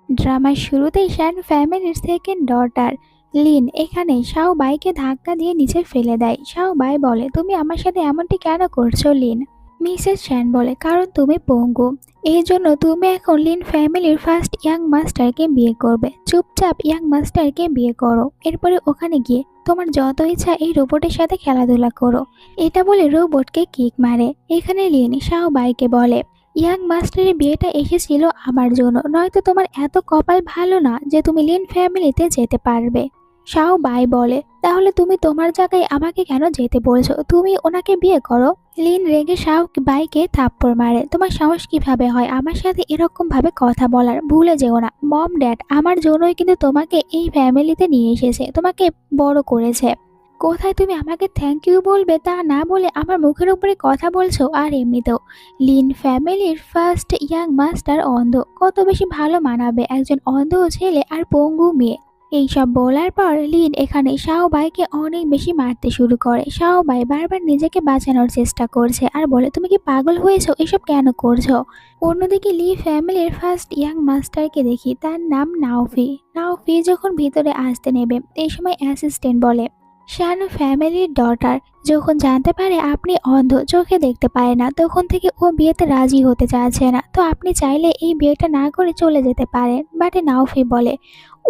ড্রামার শুরুতেই শ্যান ফ্যামিলির second daughter Lin এখানে শাও বাইকে ধাক্কা দিয়ে নিচে ফেলে দেয়। শাও বাই বলে, তুমি আমার সাথে এমনটি কেন করছো লিন? মিসেস শ্যান বলে, কারণ তুমি পঙ্গু। এই জন্য তুমি এখন লিন ফ্যামিলির ফার্স্ট ইয়াং মাস্টারকে বিয়ে করবে। চুপচাপ ইয়াং মাস্টারকে বিয়ে করো, এরপরে ওখানে গিয়ে তোমার যত ইচ্ছা এই রোবটের সাথে খেলাধুলা করো। এটা বলে রোবটকে কিক মারে। এখানে লিন শাও বাইকে বলে, ইয়াং মাস্টারের বিয়েটা এসেছিল আমার জন্য, নয়তো তোমার এত কপাল ভালো না যে তুমি লিন ফ্যামিলিতে যেতে পারবে। শাও বাই বলে, তাহলে তুমি তোমার জায়গায় আমাকে কেন যেতে বলছো? তুমি ওনাকে বিয়ে করো। লিন রেগে শাও বাইকে থাপ্পড় মারে। তোমার সাহস কিভাবে হয় আমার সাথে এরকম ভাবে কথা বলার? ভুলে যেও না, মম ড্যাড আমার জন্যই কিন্তু তোমাকে এই ফ্যামিলিতে নিয়ে এসেছে, তোমাকে বড় করেছে। কোথায় তুমি আমাকে থ্যাংক ইউ বলবে তা না বলে আমার মুখের উপরে কথা বলছো। আর এমনিতেও লিন ফ্যামিলির ফার্স্ট ইয়াং মাস্টার অন্ধ, কত বেশি ভালো মানাবে একজন অন্ধ ছেলে আর পঙ্গু মেয়ে। এইসব বলার পর লিন এখানে শাও বাইকে অনেক বেশি মারতে শুরু করে। শাও বাই বারবার নিজেকে বাঁচানোর চেষ্টা করছে আর বলে, তুমি কি পাগল হয়েছো? এসব কেন করছো? অন্যদিকে লি ফ্যামিলির ফার্স্ট ইয়াং মাস্টারকে দেখি, তার নাম নাওফি। নাওফি যখন ভিতরে আসতে নেবে এই সময় অ্যাসিস্ট্যান্ট বলে, শান ফ্যামিলির ডটার যখন জানতে পারে আপনি অন্ধ, চোখে দেখতে পারে না, তখন থেকে ও বিয়েতে রাজি হতে চাচ্ছে না। তো আপনি চাইলে এই বিয়েটা না করে চলে যেতে পারেন। বাট নাওফি বলে,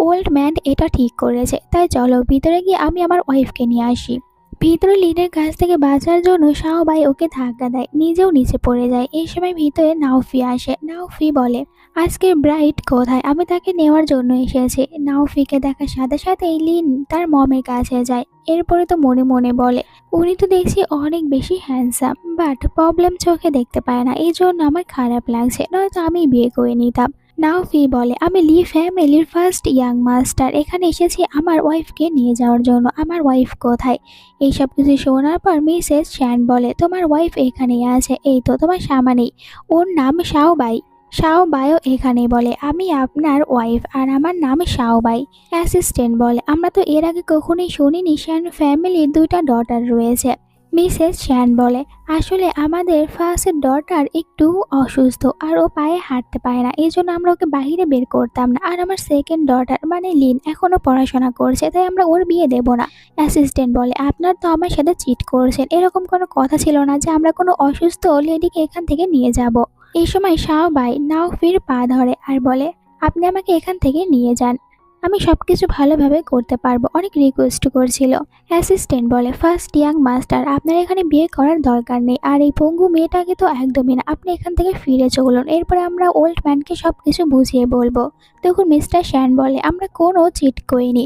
ওল্ড ম্যান এটা ঠিক করেছে, তাই চলো ভিতরে গিয়ে আমি আমার ওয়াইফকে নিয়ে আসি। ভিতরে লিনের কাছ থেকে বাঁচার জন্য শাও বাই ওকে ধাক্কা দেয়, নিজেও নিচে পড়ে যায়। এই সময় ভিতরে নাওফি আসে। নাওফি বলে, আজকের ব্রাইড কোথায়? আমি তাকে নেওয়ার জন্য এসেছি। নাওফিকে দেখার সাথে সাথেই লিন তার মমের কাছে যায়। এরপরে তো মনে মনে বলে, উনি তো দেখছি অনেক বেশি হ্যান্ডসাম, বাট প্রবলেম চোখে দেখতে পায় না, এই জন্য আমার খারাপ লাগছে, নয়তো আমি বিয়ে করে নিতাম। নাওফি বলে, আমি লি ফ্যামিলির ফার্স্ট ইয়াং মাস্টার, এখানে এসেছি আমার ওয়াইফকে নিয়ে যাওয়ার জন্য। আমার ওয়াইফ কোথায়? এইসব কিছু শোনার পর মিসেস শ্যান বলে, তোমার ওয়াইফ এখানেই আছে, এই তো তোমার সামনেই, ওর নাম শাও বাই। শাও বাইও এখানে বলে, আমি আপনার ওয়াইফ আর আমার নাম শাও বাই। অ্যাসিস্ট্যান্ট বলে, আমরা তো এর আগে কখনোই শুনিনি শ্যান ফ্যামিলির দুইটা ডটার রয়েছে। মিসেস শ্যান বলে, আসলে আমাদের ফার্স্ট ডটার একটু অসুস্থ আর ও পায়ে হাঁটতে পারে না, এই জন্য আমরা ওকে বাইরে বের করতাম না। আর আমার সেকেন্ড ডটার মানে লিন এখনো পড়াশোনা করছে, তাই আমরা ওর বিয়ে দেব না। অ্যাসিস্ট্যান্ট বলে, আপনার তো আমার সাথে চিট করছেন, এরকম কোনো কথা ছিল না যে আমরা কোনো অসুস্থ লেডিকে এখান থেকে নিয়ে যাব। এই সময় শাও বাই নাওফির পা ধরে আর বলে, আপনি আমাকে এখান থেকে নিয়ে যান, আমি সবকিছু ভালোভাবে করতে পারবো, অনেক রিকোয়েস্ট করছিল। অ্যাসিস্ট্যান্ট বলে, ফার্স্ট ইয়াং মাস্টার আপনার এখানে বিয়ে করার দরকার নেই, আর এই পঙ্গু মেয়েটাকে তো একদমই না, আপনি এখান থেকে ফিরে চলুন, এরপরে আমরা ওল্ড ম্যানকে সবকিছু বুঝিয়ে বলবো। তখন মিস্টার শ্যান বলে, আমরা কোনো চিট করিনি,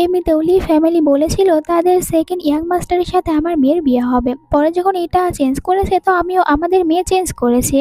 এমনিতেও লি ফ্যামিলি বলেছিল তাদের সেকেন্ড ইয়াং মাস্টারের সাথে আমার মেয়ের বিয়ে হবে, পরে যখন এটা চেঞ্জ করেছে তো আমিও আমাদের মেয়ে চেঞ্জ করেছি।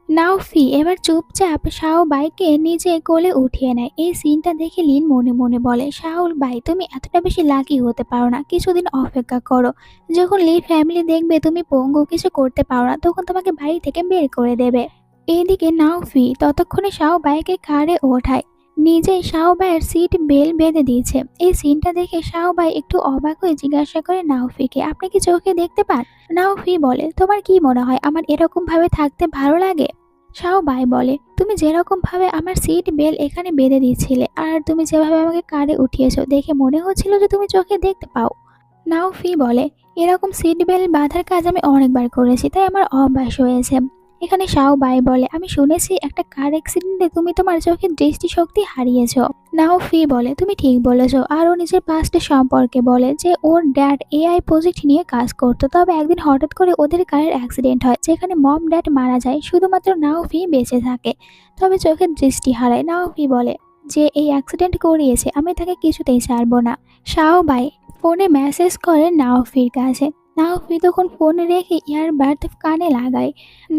নাওফি এবার চুপচাপ শাও বাইকে নিজে কোলে উঠিয়ে নেয়। এই সিনটা দেখে লিন মনে মনে বলে, শাওল বাই তুমি এতটা বেশি লাকি হতে পারো না, কিছুদিন অপেক্ষা করো, যখন লি ফ্যামিলি দেখবে তুমি পঙ্গু কিছু করতে পারো না তখন তোমাকে বাড়ি থেকে বের করে দেবে। এইদিকে নাওফি ততক্ষণে শাও বাইকে কারে ওঠায়, নিজেই শাও বাইয়ের সিট বেল বেঁধে দিয়েছে। এই সিনটা দেখে শাও বাই একটু অবাক হয়ে জিজ্ঞাসা করে নাওফিকে, আপনি কি চোখে দেখতে পান? নাওফি বলে, তোমার কি মনে হয় আমার এরকম ভাবে থাকতে ভালো লাগে? শাও বাই বলে, তুমি যেরকম ভাবে আমার সিট বেল এখানে বেঁধে দিয়েছিলে আর তুমি যেভাবে আমাকে কারে উঠিয়েছো দেখে মনে হচ্ছিল যে তুমি চোখে দেখতে পাও। নাওফি বলে, এরকম সিট বেল্ট বাঁধার কাজ আমি অনেকবার করেছি, তাই আমার অভ্যাস হয়েছে। এখানে শাও বাই বলে, আমি শুনেছি একটা কার অ্যাক্সিডেন্টে তুমি তোমার চোখের দৃষ্টিশক্তি হারিয়েছো। নাওফি বলে, তুমি ঠিক বলেছো। আর ও নিজের পাস্ট সম্পর্কে বলে যে ওর ড্যাড এআই প্রজেক্ট নিয়ে কাজ করতো, তবে একদিন হঠাৎ করে ওদের কারের অ্যাক্সিডেন্ট হয় যেখানে মম ড্যাড মারা যায়, শুধুমাত্র নাওফি বেঁচে থাকে, তবে চোখের দৃষ্টি হারায়। নাওফি বলে, যে এই অ্যাক্সিডেন্ট করিয়েছে আমি তাকে কিছুতেই ছাড়বো না। শাও বাই ফোনে মেসেজ করে নাওফির কাছে। নাওফি তখন ফোন রেখে ইয়ারবাড কানে লাগায়।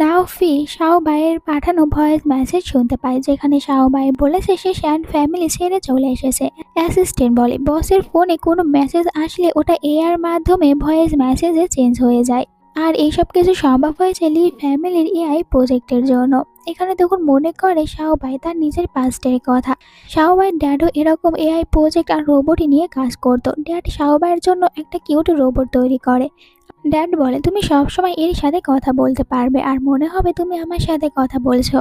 নাওফি শাও বাইয়ের পাঠানো ভয়েস মেসেজ শুনতে পায়, যেখানে শাও বাই বলেছে সে শ্যান ফ্যামিলি ছেড়ে চলে এসেছে। অ্যাসিস্ট্যান্ট বলে, বসের ফোনে কোনো মেসেজ আসলে ওটা এআর মাধ্যমে ভয়েস মেসেজে চেঞ্জ হয়ে যায়, আর এইসব কিছু সম্ভব হয়েছে লি ফ্যামিলির এআই প্রজেক্টের জন্য। এখানে তখন মনে করে শাও ভাই তার নিজের পাস্টের কথা। শাও ভাইয়ের ড্যাডও এরকম এআই প্রজেক্ট আর রোবটই নিয়ে কাজ করতো। ড্যাড শাও ভাইয়ের জন্য একটা কিউট রোবট তৈরি করে। ড্যাড বলে, তুমি সবসময় এর সাথে কথা বলতে পারবে আর মনে হবে তুমি আমার সাথে কথা বলছো।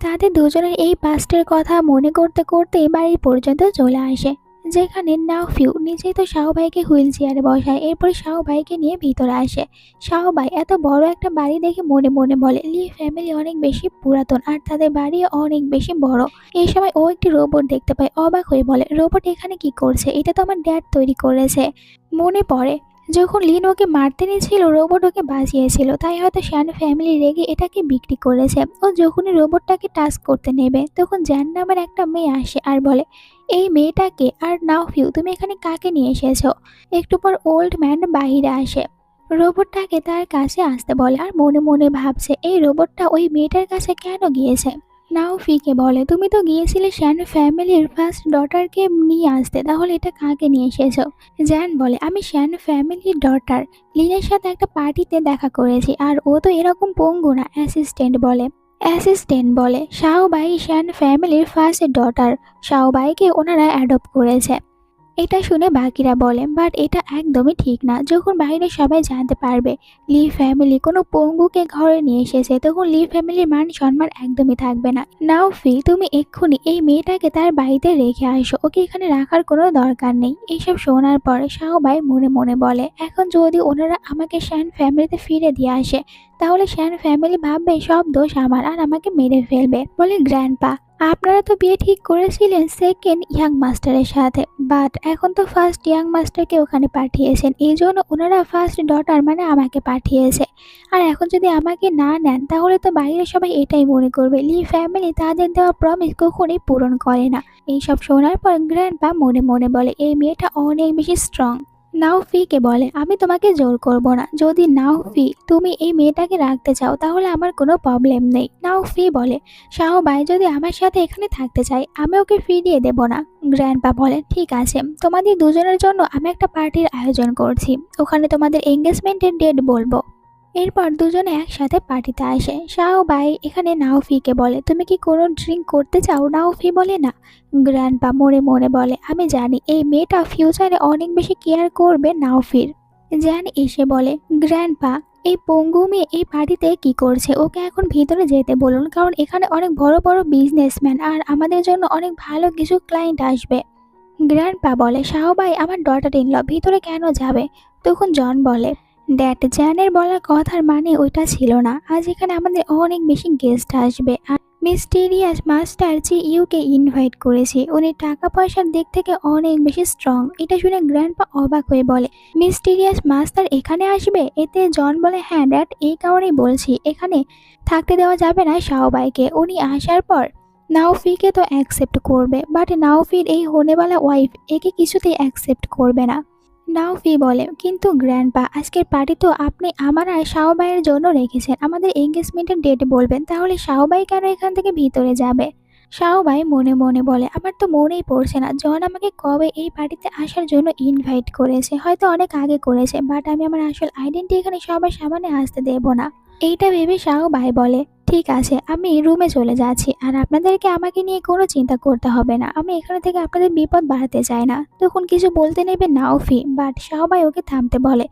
তাদের দুজনের এই পাস্টের কথা মনে করতে করতে বাড়ি পর্যন্ত চলে আসে, যেখানে নাওফিউ নিজেই তো শাও ভাইকে হুইল চেয়ারে বসায়। এরপর শাও ভাইকে নিয়ে ভিতরে আসে। শাও ভাই এত বড় একটা বাড়ি দেখে মনে মনে বলে লি ফ্যামিলি অনেক বেশি পুরাতন আর তাদের বাড়ি অনেক বেশি বড়। এই সময় ও একটি রোবট দেখতে পায়, অবাক হয়ে বলে রোবট এখানে কি করছে? এটা তো আমার ড্যাড তৈরি করেছে। মনে পড়ে যখন লিন ওকে মারতে নিয়েছিল রোবট ওকে বাঁচিয়েছিল, তাই হয়তো শ্যান ফ্যামিলি রেগে এটাকে বিক্রি করেছে। ও যখনই রোবটটাকে টাচ করতে নেবে তখন জ্যান নামের একটা মেয়ে আসে আর বলে এই মেয়েটাকে আর নাওফিউ তুমি এখানে কাকে নিয়ে এসেছো? একটু পর ওল্ড ম্যান বাহিরে আসে, রোবটটাকে তার কাছে আসতে বলে আর মনে মনে ভাবছে এই রোবটটা ওই মেয়েটার কাছে কেন গিয়েছে। নাওফিকে বলে তুমি তো গিয়েছিলে শ্যান ফ্যামিলির ফার্স্ট ডটারকে নিয়ে আসতে, তাহলে এটা কাকে নিয়ে এসেছো? জ্যান বলে আমি শ্যান ফ্যামিলির ডটার লিনের সাথে একটা পার্টিতে দেখা করেছি আর ও তো এরকম পঙ্গু না। অ্যাসিস্ট্যান্ট বলে শাও বাই শ্যান ফ্যামিলির ফার্স্ট ডটার, শাও বাইকে ওনারা অ্যাডপ্ট করেছে। এটা শুনে বাকিরা বলে বাট এটা একদমই ঠিক না। যখন বাইরে সবাই জানতে পারবে লি ফ্যামিলি কোনো পঙ্গুকে ঘরে নিয়ে এসেছে তখন লি ফ্যামিলির মান সম্মান একদমই থাকবে না। নাওফি তুমি এক্ষুনি এই মেয়েটাকে তার বাড়িতে রেখে আসো, ওকে এখানে রাখার কোনো দরকার নেই। এইসব শোনার পর শাওবাই মনে মনে বলে এখন যদি ওনারা আমাকে শ্যান ফ্যামিলিতে ফিরে দিয়ে আসে তাহলে শ্যান ফ্যামিলি ভাববে সব দোষ আমার আর আমাকে মেরে ফেলবে। বলে গ্র্যান্ডপা আপনারা তো বিয়ে ঠিক করেছিলেন সেকেন্ড ইয়াং মাস্টারের সাথে, বাট এখন তো ফার্স্ট ইয়াং মাস্টারকে ওখানে পাঠিয়েছেন, এই জন্য ওনারা ফার্স্ট ডটার মানে আমাকে পাঠিয়েছে। আর এখন যদি আমাকে না নেন তাহলে তো বাইরে সবাই এটাই মনে করবে লি ফ্যামিলি তাদের দেওয়া প্রমিস কখনোই পূরণ করে না। এইসব শোনার পর গ্র্যান্ডপা মনে মনে বলে এই মেয়েটা অনেক বেশি স্ট্রং। নাওফিকে বলে আমি তোমাকে জোর করব না, যদি নাওফি তুমি এই মেয়েটাকে রাখতে চাও তাহলে আমার কোনো প্রবলেম নেই। নাওফি বলে শাও ভাই যদি আমার সাথে এখানে থাকতে চাই আমি ওকে ফিরিয়ে দেব না। গ্র্যান্ডপা বলে ঠিক আছে, তোমাদের দুজনের জন্য আমি একটা পার্টির আয়োজন করছি, ওখানে তোমাদের এঙ্গেজমেন্টের ডেট বলবো। এরপর দুজনে একসাথে পার্টিতে আসে। শাও ভাই এখানে নাওফিকে বলে তুমি কি কোনো ড্রিঙ্ক করতে চাও? নাওফি বলে না। গ্র্যান্ডপা মনে মনে বলে আমি জানি এই মেয়েটা ফিউচারে অনেক বেশি কেয়ার করবে নাওফির। জ্যান এসে বলে গ্র্যান্ডপা এই পঙ্গু মেয়ে এই পার্টিতে কি করছে, ওকে এখন ভিতরে যেতে বলুন, কারণ এখানে অনেক বড় বড় বিজনেসম্যান আর আমাদের জন্য অনেক ভালো কিছু ক্লায়েন্ট আসবে। গ্র্যান্ডপা বলে শাও ভাই আমার ডটার ইন ল ভিতরে কেন যাবে? তখন জন বলে ড্যাড জ্যানের বলা কথার মানে ওইটা ছিল না, আজ এখানে আমাদের অনেক বেশি গেস্ট আসবে আর মিস্টিরিয়াস মাস্টার জি ইউকে ইনভাইট করেছি, উনি টাকা পয়সার দিক থেকে অনেক বেশি স্ট্রং। এটা শুনে গ্র্যান্ডপা অবাক হয়ে বলে মিস্টিরিয়াস মাস্টার এখানে আসবে? এতে জন বলে হ্যাঁ ড্যাড এই কারণেই বলছি, এখানে থাকতে দেওয়া যাবে না শাওবাইকে, উনি আসার পর নাওফিকে তো অ্যাকসেপ্ট করবে বাট নাওফির এই হোনেওয়ালা ওয়াইফ একে কিছুতেই অ্যাকসেপ্ট করবে না। নাওফি বলে কিন্তু গ্র্যান্ডপা আজকের পার্টি তো আপনি আমার আর শাওবাইয়ের জন্য রেখেছেন, আমাদের এঙ্গেজমেন্টের ডেট বলবেন, তাহলে শাওবাই কেন এখান থেকে ভিতরে যাবে? শাওবাই মনে মনে বলে আমার তো মনেই পড়ছে না জন আমাকে কবে এই পার্টিতে আসার জন্য ইনভাইট করেছে, হয়তো অনেক আগে করেছে, বাট আমি আমার আসল আইডেন্টি এখানে সবার সামনে আসতে দেব না। এইটা ভেবে শাওবাই বলে ঠিক আছে আমি রুমে চলে যাচ্ছি আর আপনাদেরকে আমাকে নিয়ে কোনো চিন্তা করতে হবে না, আমি এখানে থেকে আপনাদের বিপদ বাড়াতে চাই না। তখন কিছু বলতে নেবে নাওফি বাট শাওবাই ওকে থামতে বলে।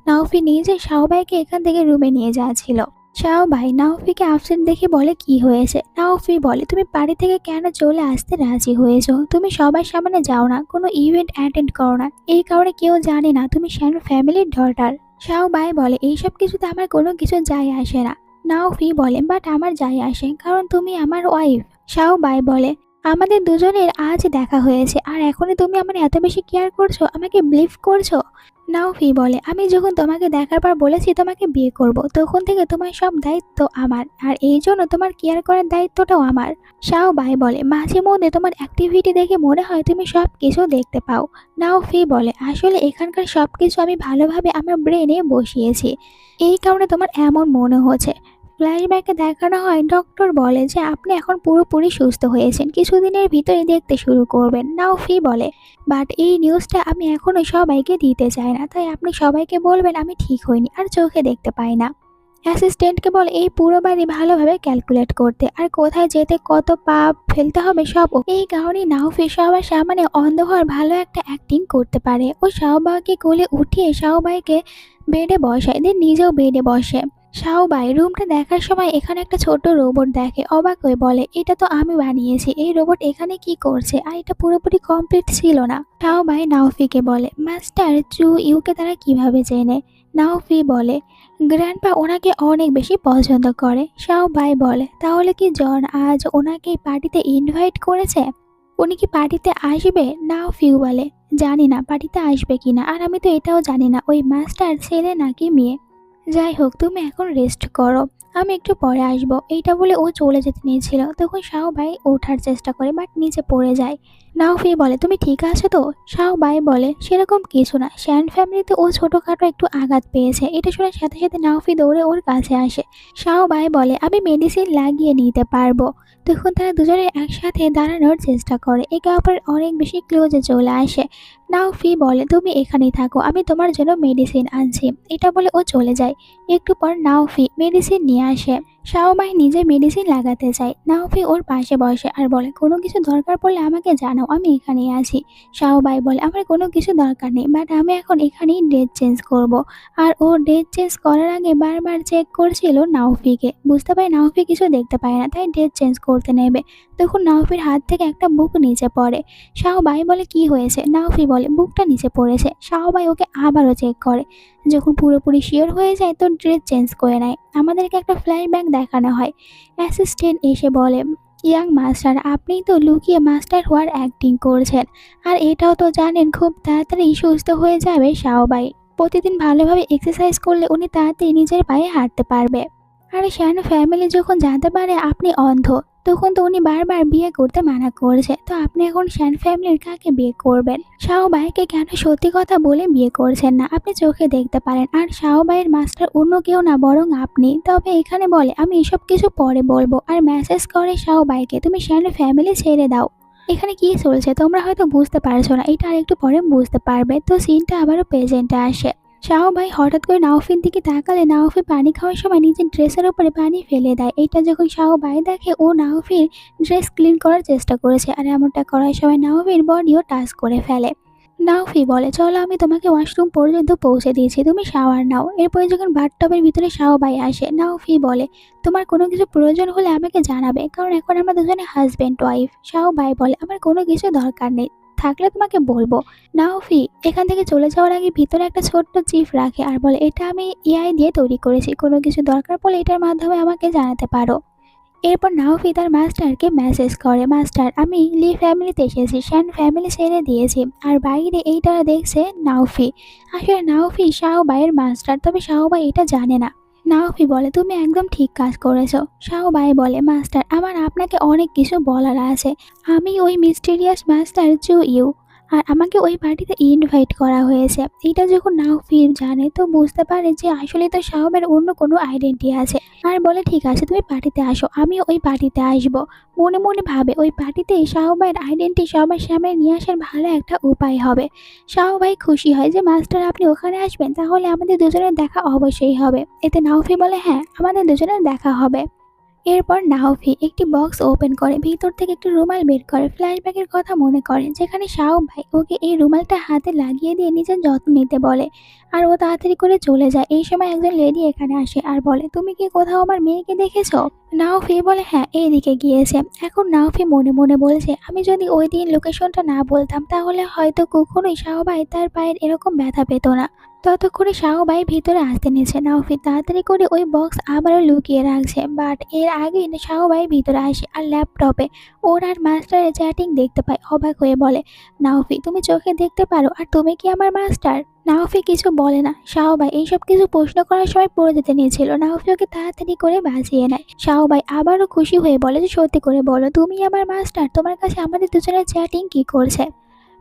নাওফি নিজে শাওবাইকে এখান থেকে রুমে নিয়ে যাচ্ছিল। শাওবাই নাওফিকে আপসেট দেখে বলে কি হয়েছে? নাওফি বলে তুমি বাড়ি থেকে কেন চলে আসতে রাজি হয়েছো? তুমি সবার সামনে যাও না, কোনো ইভেন্ট অ্যাটেন্ড করো না, এই কারণে কেউ জানে না তুমি শ্যান ফ্যামিলির ডটার। শাওবাই বলে এইসব কিছুতে আমার কোনো কিছু যায় আসে না। নাওফি বলে বাট আমার যায় আসে, কারণ তুমি আমার ওয়াইফ। শাওবাই বলে আমাদের দুজনের আজ দেখা হয়েছে আর এখনই তুমি আমার এত বেশি কেয়ার করছো, আমাকে বিলিভ করছো? নাওফি বলে আমি যখন তোমাকে দেখার পর বলেছি তোমাকে বিয়ে করব, তখন থেকে তোমার সব দায়িত্ব আমার আর এই জন্য তোমার কেয়ার করার দায়িত্বটাও আমার। শাওবাই বলে মাঝে মধ্যে তোমার অ্যাক্টিভিটি দেখে মনে হয় তুমি সব কিছু দেখতে পাও। নাওফি বলে আসলে এখানকার সব কিছু আমি ভালোভাবে আমার ব্রেনে বসিয়েছি, এই কারণে তোমার এমন মনে হচ্ছে। ফ্ল্যাশব্যাকে দেখানো হয় ডক্টর বলে যে আপনি এখন পুরোপুরি সুস্থ হয়েছেন, কিছুদিনের ভিতরে দেখতে শুরু করবেন। নাওফি বলে বাট এই নিউজটা আমি এখনো সবাইকে দিতে চাই না, তাই আপনি সবাইকে বলবেন আমি ঠিক হইনি আর চোখে দেখতে পাই না। অ্যাসিস্ট্যান্টকে বলে এই পুরো বাড়ি ভালোভাবে ক্যালকুলেট করতে আর কোথায় যেতে কত পা ফেলতে হবে সব এই কারণে নাওফি সবার সামনে অন্ধ হওয়ার ভালো একটা অ্যাক্টিং করতে পারে। ও শাওবাইকে কোলে উঠিয়ে শাওবাইকে বেডে বসায়, দেন নিজেও বেডে বসে। শাওবাই রুমটা দেখার সময় এখানে একটা ছোট রোবট দেখে, অবাক হয়ে বলে, এটা তো আমি বানিয়েছি, এই রোবট এখানে কি করছে? আর এটা পুরোপুরি কমপ্লিট ছিল না। শাওবাই নাওফিকে বলে, মাস্টার চু ইউকে তারা কিভাবে চেনে? নাওফি বলে, গ্র্যান্ডপা ওনাকে অনেক বেশি পছন্দ করে। শাওবাই বলে, তাহলে কি জন আজ ওনাকে পার্টিতে ইনভাইট করেছে? উনি কি পার্টিতে আসবে? নাওফি বলে, জানি না পার্টিতে আসবে কিনা, আর আমি তো এটাও জানি না ওই মাস্টার ছেলে নাকি মেয়ে। যাই হোক, তুমি এখন রেস্ট করো, আমি একটু পরে আসবো। এইটা বলে ও চলে যেতে নিয়েছিল, তখন শাওবাই ওঠার চেষ্টা করে বাট নিচে পড়ে যায়। নাওফি বলে, তুমি ঠিক আছো তো? শাওবাই বলে, সেরকম কিছু না, শ্যান ফ্যামিলিতে ও ছোটখাটো একটু আঘাত পেয়েছে। এটা শোনার সাথে সাথে নাওফি দৌড়ে ওর কাছে আসে। শাওবাই বলে, আমি মেডিসিন লাগিয়ে নিতে পারবো। তখন তারা দুজনে একসাথে দাঁড়ানোর চেষ্টা করে, একে অপরের অনেক বেশি ক্লোজে চলে আসে। নাওফি বলে, তুমি এখানেই থাকো, আমি তোমার জন্য মেডিসিন আনছি। এটা বলে ও চলে যায়। একটু পর নাওফি মেডিসিন নিয়ে আসে। শাওবাই নিজে মেডিসিন লাগাতে চায়। নাওফি ওর পাশে বসে আর বলে, কোনো কিছু দরকার পড়লে আমাকে জানাও, আমি এখানেই আছি। শাওবাই বলে, আমার কোনো কিছু দরকার নেই, বাট আমি এখন এখানেই ড্রেস চেঞ্জ করব। আর ও ড্রেস চেঞ্জ করার আগে বারবার চেক করছিল নাওফিকে। বুঝতে পারে নাওফি কিছু দেখতে পায় না, তাই ড্রেস চেঞ্জ করতে নেবে। তখন নাওফির হাত থেকে একটা বুক নিচে পড়ে। শাওবাই বলে, কি হয়েছে? নাওফি বলে, বুকটা নিচে পড়েছে। শাওবাই ওকে আবারও চেক করে। যখন পুরোপুরি শিওর হয়ে যায় তো ড্রেস চেঞ্জ করে নেয়। আমাদেরকে একটা ফ্ল্যাশব্যাক দেখানো হয়। অ্যাসিস্ট্যান্ট এসে বলে, ইয়াং মাস্টার, আপনি তো লুকিয়ে মাস্টার হওয়ার অ্যাক্টিং করছেন, আর এটাও তো জানেন খুব তাড়াতাড়ি সুস্থ হয়ে যাবে শাওবাই। প্রতিদিন ভালোভাবে এক্সারসাইজ করলে উনি তাড়াতাড়ি নিজের পায়ে হাঁটতে পারবে। আর শ্যান ফ্যামিলি যখন জানতে পারে আপনি অন্ধ, তখন তো উনি বারবার বিয়ে করতে মানা করছে। তো আপনি এখন শ্যান ফ্যামিলির কাকে বিয়ে করবেন? শাওবাইকে কেন সত্যি কথা বলে বিয়ে করছেন না? আপনি চোখে দেখতে পারেন, আর শাওবাইয়ের মাস্টার অন্য কেউ না বরং আপনি। তবে এখানে বলে, আমি এসব কিছু পরে বলবো, আর মেসেজ করে শাওবাইকে, তুমি শ্যান ফ্যামিলি ছেড়ে দাও। এখানে কি চলছে তোমরা হয়তো বুঝতে পারছো না, এটা আর একটু পরে বুঝতে পারবে। তো সিনটা আবারও প্রেজেন্টে আসে। শাওবাই হঠাৎ করে নাওফির দিকে তাকালে নাওফি পানি খাওয়ার সময় নিজের ড্রেসের উপরে পানি ফেলে দেয়। এটা যখন শাওবাই দেখে, ও নাওফির ড্রেস ক্লিন করার চেষ্টা করেছে, আর এমনটা করার সময় নাওফির বডিও টাচ করে ফেলে। নাওফি বলে, চলো আমি তোমাকে ওয়াশরুম পর্যন্ত পৌঁছে দিয়েছি, তুমি শাওয়ার নাও। এরপরে যখন বাথটবের ভিতরে শাওবাই আসে, নাওফি বলে, তোমার কোনো কিছু প্রয়োজন হলে আমাকে জানাবে, কারণ এখন আমরা দুজনে হাজব্যান্ড ওয়াইফ। শাওবাই বলে, আমার কোনো কিছু দরকার নেই, থাকলে তোমাকে বলবো। নাওফি এখান থেকে চলে যাওয়ার আগে ভিতরে একটা ছোট্ট চিপ রাখে আর বলে, এটা আমি এআই দিয়ে তৈরি করেছি, কোনো কিছু দরকার পড়লে এটার মাধ্যমে আমাকে জানাতে পারো। এরপর নাওফি তার মাস্টারকে মেসেজ করে, মাস্টার আমি লি ফ্যামিলিতে এসেছি, শ্যান ফ্যামিলি ছেড়ে দিয়েছি। আর বাইরে এইটা দেখছে নাওফি। আসলে নাওফি শাওবাইয়ের মাস্টার, তবে শাওবাই এটা জানে না। নাওফি বলে, তুমি একদম ঠিক কাজ করেছো। শাওবাই বলে, মাস্টার আমার আপনাকে অনেক কিছু বলার আছে। আমি ওই মিস্টিরিয়াস মাস্টার চু ইউ, আর আমাকে ওই পার্টিতে ইনভাইট করা হয়েছে। এটা যখন নাওফি জানে তো বুঝতে পারে যে আসলে তো শাওবাইয়ের অন্য কোনো আইডেন্টি আছে। আর বলে, ঠিক আছে তুমি পার্টিতে আসো, আমিও ওই পার্টিতে আসবো। মনে মনে ভাবে, ওই পার্টিতে শাওবাইয়ের আইডেন্টি সবার সামনে নিয়ে আসার ভালো একটা উপায় হবে। শাওবাই খুশি হয় যে, মাস্টার আপনি ওখানে আসবেন, তাহলে আমাদের দুজনের দেখা অবশ্যই হবে। এতে নাওফি বলে, হ্যাঁ আমাদের দুজনের দেখা হবে। এরপর নাওফি একটি বক্স ওপেন করে ভিতর থেকে একটি রুমাল বের করে। ফ্ল্যাশব্যাকের কথা মনে করে, যেখানে শাওবাই ওকে এই রুমালটা হাতে লাগিয়ে দিয়ে নিজের যত্ন নিতে বলে, আর ও তাড়াতাড়ি করে চলে যায়। এই সময় একজন লেডি এখানে আসে আর বলে, তুমি কি কোথাও আমার মেয়েকে দেখেছো? নাওফি বলে, হ্যাঁ এইদিকে গিয়েছে। এখন নাওফি মনে মনে বলছে, আমি যদি ওই দিন লোকেশনটা না বলতাম তাহলে হয়তো কখনোই শাওবাই তার পায়ের এরকম ব্যথা পেত না। ততক্ষণে শাওবাই ভিতরে আসতে নিয়েছে। নাওফি তাড়াতাড়ি করে ওই বক্স আবারও লুকিয়ে রাখছে, বাট এর আগে শাওবাই ভিতরে আসে আর ল্যাপটপে ওর আর মাস্টারের চ্যাটিং দেখতে পায়। অবাক হয়ে বলে, নাওফি তুমি চোখে দেখতে পারো, আর তুমি কি আমার মাস্টার? নাওফি কিছু বলে না। শাওবাই এইসব কিছু প্রশ্ন করার সময় পড়ে যেতে নিয়েছিল। নাওফি ওকে তাড়াতাড়ি করে বাঁচিয়ে নেয়। শাওবাই আবারও খুশি হয়ে বলে যে, সত্যি করে বলো তুমি আমার মাস্টার, তোমার কাছে আমাদের দুজনের চ্যাটিং কি করছে?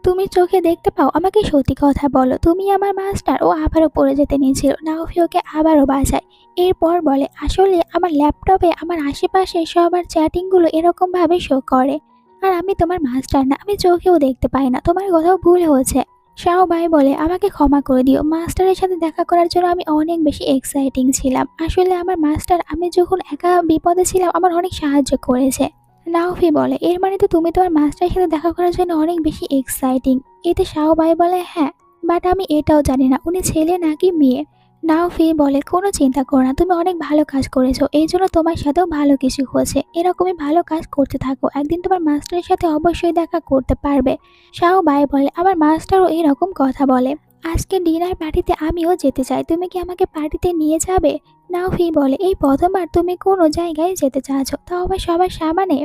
তুমি চোখে দেখতে পাও, আমাকে সত্যি কথা বলো, তুমি আমার মাস্টার? ও আবারও পড়ে যেতে নিয়েছিল। নাওফি ওকে আবারও বাঁচায়। এরপর বলে, আসলে আমার ল্যাপটপে আমার আশেপাশে সবার চ্যাটিংগুলো এরকমভাবে শো করে, আর আমি তোমার মাস্টার না, আমি চোখেও দেখতে পাই না, তোমার কোথাও ভুল হচ্ছে। শাওবাই বলে, আমাকে ক্ষমা করে দিও, মাস্টারের সাথে দেখা করার জন্য আমি অনেক বেশি এক্সাইটিং ছিলাম। আসলে আমার মাস্টার আমি যখন একা বিপদে ছিলাম আমার অনেক সাহায্য করেছে। নাওফি বলে, এর মানে তো তুমি তোমার মাস্টারের সাথে দেখা করার জন্য অনেক বেশি এক্সাইটিং। এতে শাওবাই বলে, হ্যাঁ, বাট আমি এটাও জানি না উনি ছেলে নাকি মেয়ে। নাওফি বলে, কোনো চিন্তা করো না, তুমি অনেক ভালো কাজ করেছো, এই জন্য তোমার সাথেও ভালো কিছু হয়েছে। এরকমই ভালো কাজ করতে থাকো, একদিন তোমার মাস্টারের সাথে অবশ্যই দেখা করতে পারবে। শাওবাই বলে, আমার মাস্টারও এরকম কথা বলে। আজকে ডিনার পার্টিতে আমিও যেতে চাই, তুমি কি আমাকে পার্টিতে নিয়ে যাবে? নাওফি বলে, এই প্রথমবার তুমি কোনো জায়গায় যেতে চাচ্ছ, তাও আবার সবার সামনে?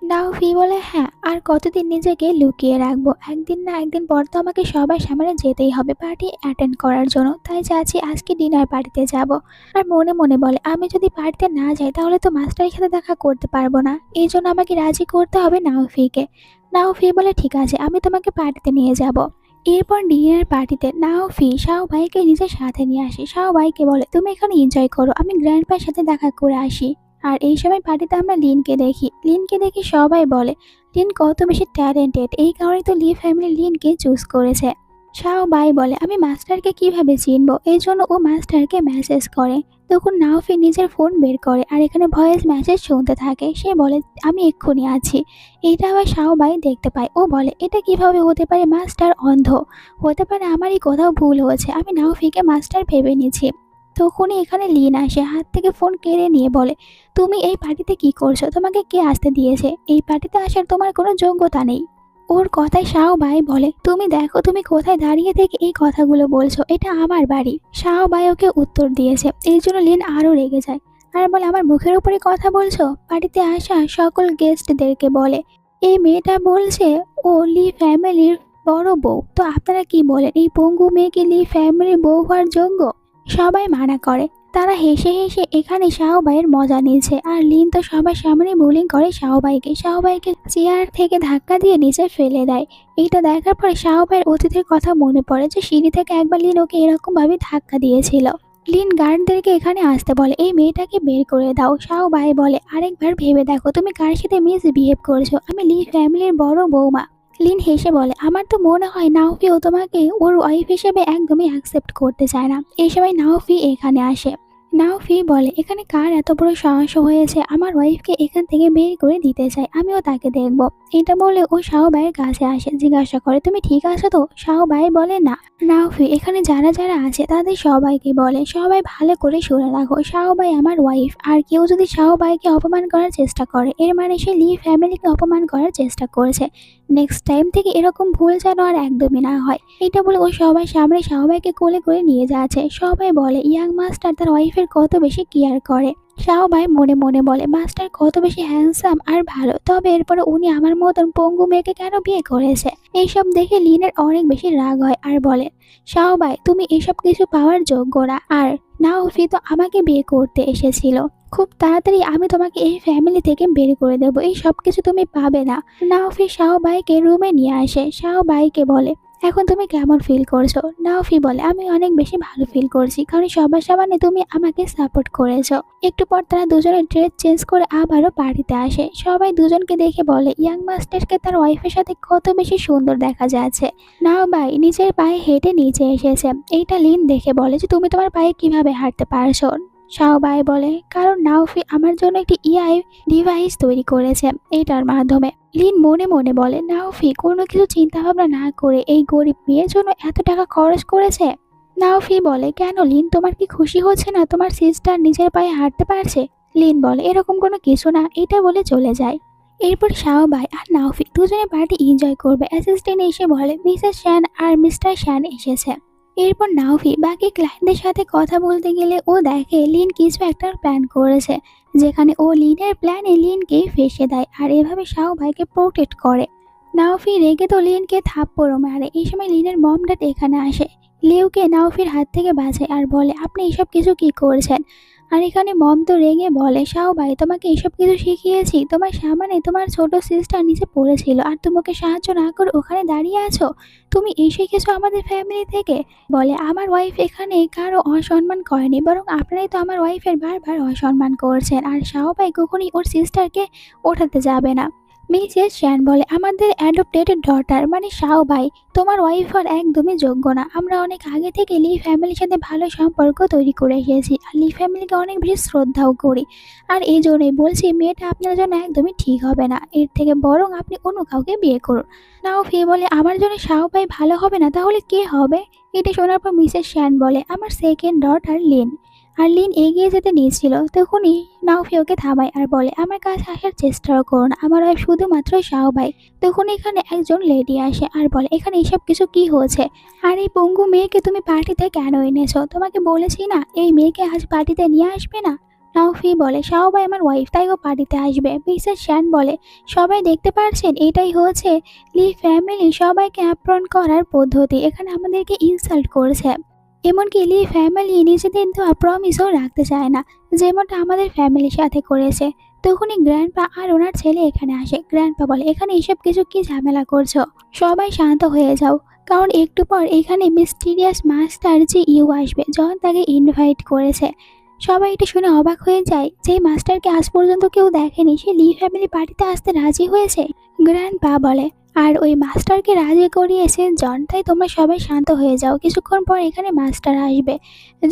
নাওফি বলে, হ্যাঁ, আর কতদিন নিজেকে লুকিয়ে রাখবো, একদিন না একদিন পর তো আমাকে সবার সামনে যেতেই হবে পার্টি অ্যাটেন্ড করার জন্য, তাই চাচ্ছি আজকে ডিনার পার্টিতে যাব। আর মনে মনে বলে, আমি যদি পার্টিতে না যাই তাহলে তো মাস্টারের সাথে দেখা করতে পারবো না, এই জন্য আমাকে রাজি করতে হবে নাওফিকে। নাওফি বলে, ঠিক আছে, আমি তোমাকে পার্টিতে নিয়ে যাব। এরপর ডিনার পার্টিতে নাওফি শাওবাইকে নিজের সাথে নিয়ে আসে। শাওবাইকে বলে, তুমি এখানে এনজয় করো, আমি গ্র্যান্ডপার সাথে দেখা করে আসি। আর এই সময় পার্টিতে আমরা লিনকে দেখি সবাই বলে, লিন কত বেশি ট্যালেন্টেড, এই কারণেই তো লি ফ্যামিলি লিনকে চুজ করেছে। শাওবাই বলে, আমি মাস্টারকে কিভাবে চিনবো, এই জন্য ও মাস্টারকে মেসেজ করে। তখন নাওফি নিজের ফোন বের করে আর এখানে ভয়েস মেসেজ শুনতে থাকে। সে বলে, আমি এক্ষুনি আছি। এটা আবার শাওবাই দেখতে পায়। ও বলে, এটা কিভাবে হতে পারে, মাস্টার অন্ধ, হতে পারে আমারই কোথাও ভুল হয়েছে, আমি নাওফিকে মাস্টার ভেবে নিয়েছি। তখনই এখানে লিন আসে, হাত থেকে ফোন কেড়ে নিয়ে বলে, তুমি এই পার্টিতে কি করছো, তোমাকে কে আসতে দিয়েছে, এই পার্টিতে আসার তোমার কোনো যোগ্যতা নেই। ওর কথায় শাওবাই বলে, তুমি দেখো তুমি কোথায় দাঁড়িয়ে থেকে এই কথাগুলো বলছো, এটা আমার বাড়ি। শাওবাই ওকে উত্তর দিয়েছে, এই জন্য লিন আরও রেগে যায় আর বলে, আমার মুখের উপরে কথা বলছো? পার্টিতে আসা সকল গেস্টদেরকে বলে, এই মেয়েটা বলছে ও লি ফ্যামিলির বড় বউ, তো আপনারা কি বলেন, এই পঙ্গু মেয়েকে লি ফ্যামিলির বউ হওয়ার যোগ্য? সবাই মানা করে। তারা হেসে হেসে এখানে শাওবাইয়ের মজা নিয়েছে আর লিন তো সবার সামনে বুলিং করে শাওবাইকে চেয়ার থেকে ধাক্কা দিয়ে নিচে ফেলে দেয়। এটা দেখার পরে শাওবাইয়ের অতীতের কথা মনে পড়ে যে সিঁড়ি থেকে একবার লিন ওকে এরকম ভাবে ধাক্কা দিয়েছিল। লিন গার্ডদেরকে এখানে আসতে বলে, এই মেয়েটাকে বের করে দাও। শাওবাই বলে, আরেকবার ভেবে দেখো তুমি কার সাথে মিসবিহেভ করছো, আমি লি ফ্যামিলির বড় বৌমা। লিন হেসে বলে, আমার তো মনে হয় নাওফি ও তোমাকে ওর ওয়াইফ হিসেবে একদমই অ্যাকসেপ্ট করতে চায় না। এই সময় নাওফি এখানে আসে। নাওফি বলে, এখানে কার এত বড় সাহস হয়েছে আমার ওয়াইফকে এখান থেকে বের করে দিতে চায়, আমিও তাকে দেখব। এটা বলে ও শাওবাইয়ের কাছে আসে, জিজ্ঞাসা করে, তুমি ঠিক আছো তো? শাওবাই বলে, না। নাওফি এখানে যারা যারা আছে তাদের সবাইকে বলে, সবাই ভালো করে শুনে রাখো, শাওবাই আমার ওয়াইফ, আর কেউ যদি শাওবাইকে অপমান করার চেষ্টা করে এর মানে সে লি ফ্যামিলিকে অপমান করার চেষ্টা করেছে। নেক্সট টাইম থেকে এরকম ভুল যেন আর একদমই না হয়। এটা বলে ও সবার সামনে শাওবাইকে কোলে করে নিয়ে যাচ্ছে। সবাই বলে, ইয়াং মাস্টার তার ওয়াইফের কত বেশি কেয়ার করে। শাওবাই মনে মনে বলে, মাস্টার কত বেশি হ্যান্ডসাম আর ভালো, তবে এরপরে উনি আমার মতন পঙ্গু মেয়েকে কেন বিয়ে করেছে। এইসব দেখে লিনের অনেক বেশি রাগ হয় আর বলে, শাওবাই তুমি এসব কিছু পাওয়ার যোগ্য না, আর নাওফি তো আমাকে বিয়ে করতে এসেছিল, খুব তাড়াতাড়ি আমি তোমাকে এই ফ্যামিলি থেকে বের করে দেবো, এই সব কিছু তুমি পাবে না। নাওফি শাওবাইকে রুমে নিয়ে আসে। শাওবাইকে বলে, এখন তুমি কেমন ফিল করছো? নাওফি বলে, আমি অনেক বেশি ভালো ফিল করছি, কারণ সবার সামনে তুমি আমাকে সাপোর্ট করেছো। একটু পর তারা দুজনে ড্রেস চেঞ্জ করে আবারও পার্টিতে আসে। সবাই দুজনকে দেখে বলে, ইয়াং মাস্টারকে তার ওয়াইফের সাথে কত বেশি সুন্দর দেখা যাচ্ছে। নাওবাই নিজের পায়ে হেঁটে নিচে এসেছে। এইটা লিন দেখে বলে যে, তুমি তোমার পায়ে কিভাবে হাঁটতে পারছো? শাওবাই বলে, কারণ নাওফি আমার জন্য একটি ইআই ডিভাইস তৈরি করেছে, এটার মাধ্যমে। লিন মনে মনে বলে, নাওফি কোনো কিছু চিন্তা ভাবনা না করে এই গরিব মেয়ের জন্য এত টাকা খরচ করেছে। নাওফি বলে, কেন লিন, তোমার কি খুশি হচ্ছে না তোমার সিস্টার নিজের পায়ে হাঁটতে পারছে? লিন বলে, এরকম কোনো কিছু না, এটা বলে চলে যায়। এরপর শাওবাই আর নাওফি দুজনে পার্টি এনজয় করবে। অ্যাসিস্ট্যান্ট এসে বলে, মিসেস শ্যান আর মিস্টার শ্যান এসেছে। এরপর নাওফি বাকি ক্লায়েন্টদের সাথে কথা বলতে গেলে ও দেখে লিন কিছু একটা প্ল্যান করেছে, যেখানে ও লিনের প্ল্যানে লিনকেই ফেঁসে দেয় আর এভাবে শাওবাইকে প্রোটেক্ট করে। নাওফি রেগে তো লিনকে থাপ্পড়ও মারে। এই সময় লিনের মম ড্যাড এখানে আসে, লিউকে নাওফির হাত থেকে বাঁচায় আর বলে, আপনি এসব কিছু কি করছেন? আর এখানে মম তো রেগে বলে, শাওবাই তোমাকে এসব কিছু শিখিয়েছি, তোমার সামনে তোমার ছোট সিস্টার নিচে পড়েছিল আর তোমাকে সাহায্য না করে ওখানে দাঁড়িয়ে আছো, তুমি এসে গেছো আমাদের ফ্যামিলি থেকে। বলে, আমার ওয়াইফ এখানে কারো অসম্মান করেনি, বরং আপনারাই তো আমার ওয়াইফের বারবার অসম্মান করছেন, আর শাওবাই কখনই ওর সিস্টারকে ওঠাতে যাবে না। মিসেস শ্যান বলে, আমাদের অ্যাডপ্টেড ডটার মানে শাওবাই তোমার ওয়াইফ আর একদমই যোগ্য না। আমরা অনেক আগে থেকে লি ফ্যামিলির সাথে ভালো সম্পর্ক তৈরি করে এসেছি আর লি ফ্যামিলিকে অনেক বেশি শ্রদ্ধাও করি, আর এই জন্যই বলছি মেয়েটা আপনার জন্য একদমই ঠিক হবে না, এর থেকে বরং আপনি অন্য কাউকে বিয়ে করুন। নাওফি বলে, আমার জন্য শাওবাই ভালো হবে না, তাহলে কে হবে? এটা শোনার পর মিসেস শ্যান বলে, আমার সেকেন্ড ডটার লিন। আর লিন এগিয়ে যেতে নিয়েছিল, তখনই নাওফি ওকে থামায় আর বলে, আমার কাছে আসার চেষ্টাও করো না, আমার ওয়াইফ শুধুমাত্র শাও ভাই। তখন এখানে একজন লেডি আসে আর বলে, এখানে এসব কিছু কি হচ্ছে? আর এই পঙ্গু মেয়েকে তুমি পার্টিতে কেন এনেছো? তোমাকে বলেছি না এই মেয়েকে আজ পার্টিতে নিয়ে আসবে না। নাওফি বলে, শাও ভাই আমার ওয়াইফ, তাই ও পার্টিতে আসবে। মিসেস শ্যান বলে, সবাই দেখতে পারছেন এটাই হচ্ছে লি ফ্যামিলি সবাইকে অ্যাপ্রন করার পদ্ধতি, এখানে আমাদেরকে ইনসাল্ট করছে। এমনকি লি ফ্যামিলি নিজেদের দেওয়া প্রমিসও রাখতে চায় না, যেমনটা আমাদের ফ্যামিলির সাথে করেছে। তখনই গ্র্যান্ডপা আর ওনার ছেলে এখানে আসে। গ্র্যান্ডপা বলে, এখানে এসব কিছু কি ঝামেলা করছো? সবাই শান্ত হয়ে যাও, কারণ একটু পর এখানে মিস্টিরিয়াস মাস্টার যে ইউ আসবে, যখন তাকে ইনভাইট করেছে। সবাই এটা শুনে অবাক হয়ে যায়, যে মাস্টারকে আজ পর্যন্ত কেউ দেখেনি সে লি ফ্যামিলি পার্টিতে আসতে রাজি হয়েছে। গ্র্যান্ডপা বলে, আর ওই মাস্টারকে রাজি করিয়েছে জন, তাই তোমরা সবাই শান্ত হয়ে যাও, কিছুক্ষণ পর এখানে মাস্টার আসবে।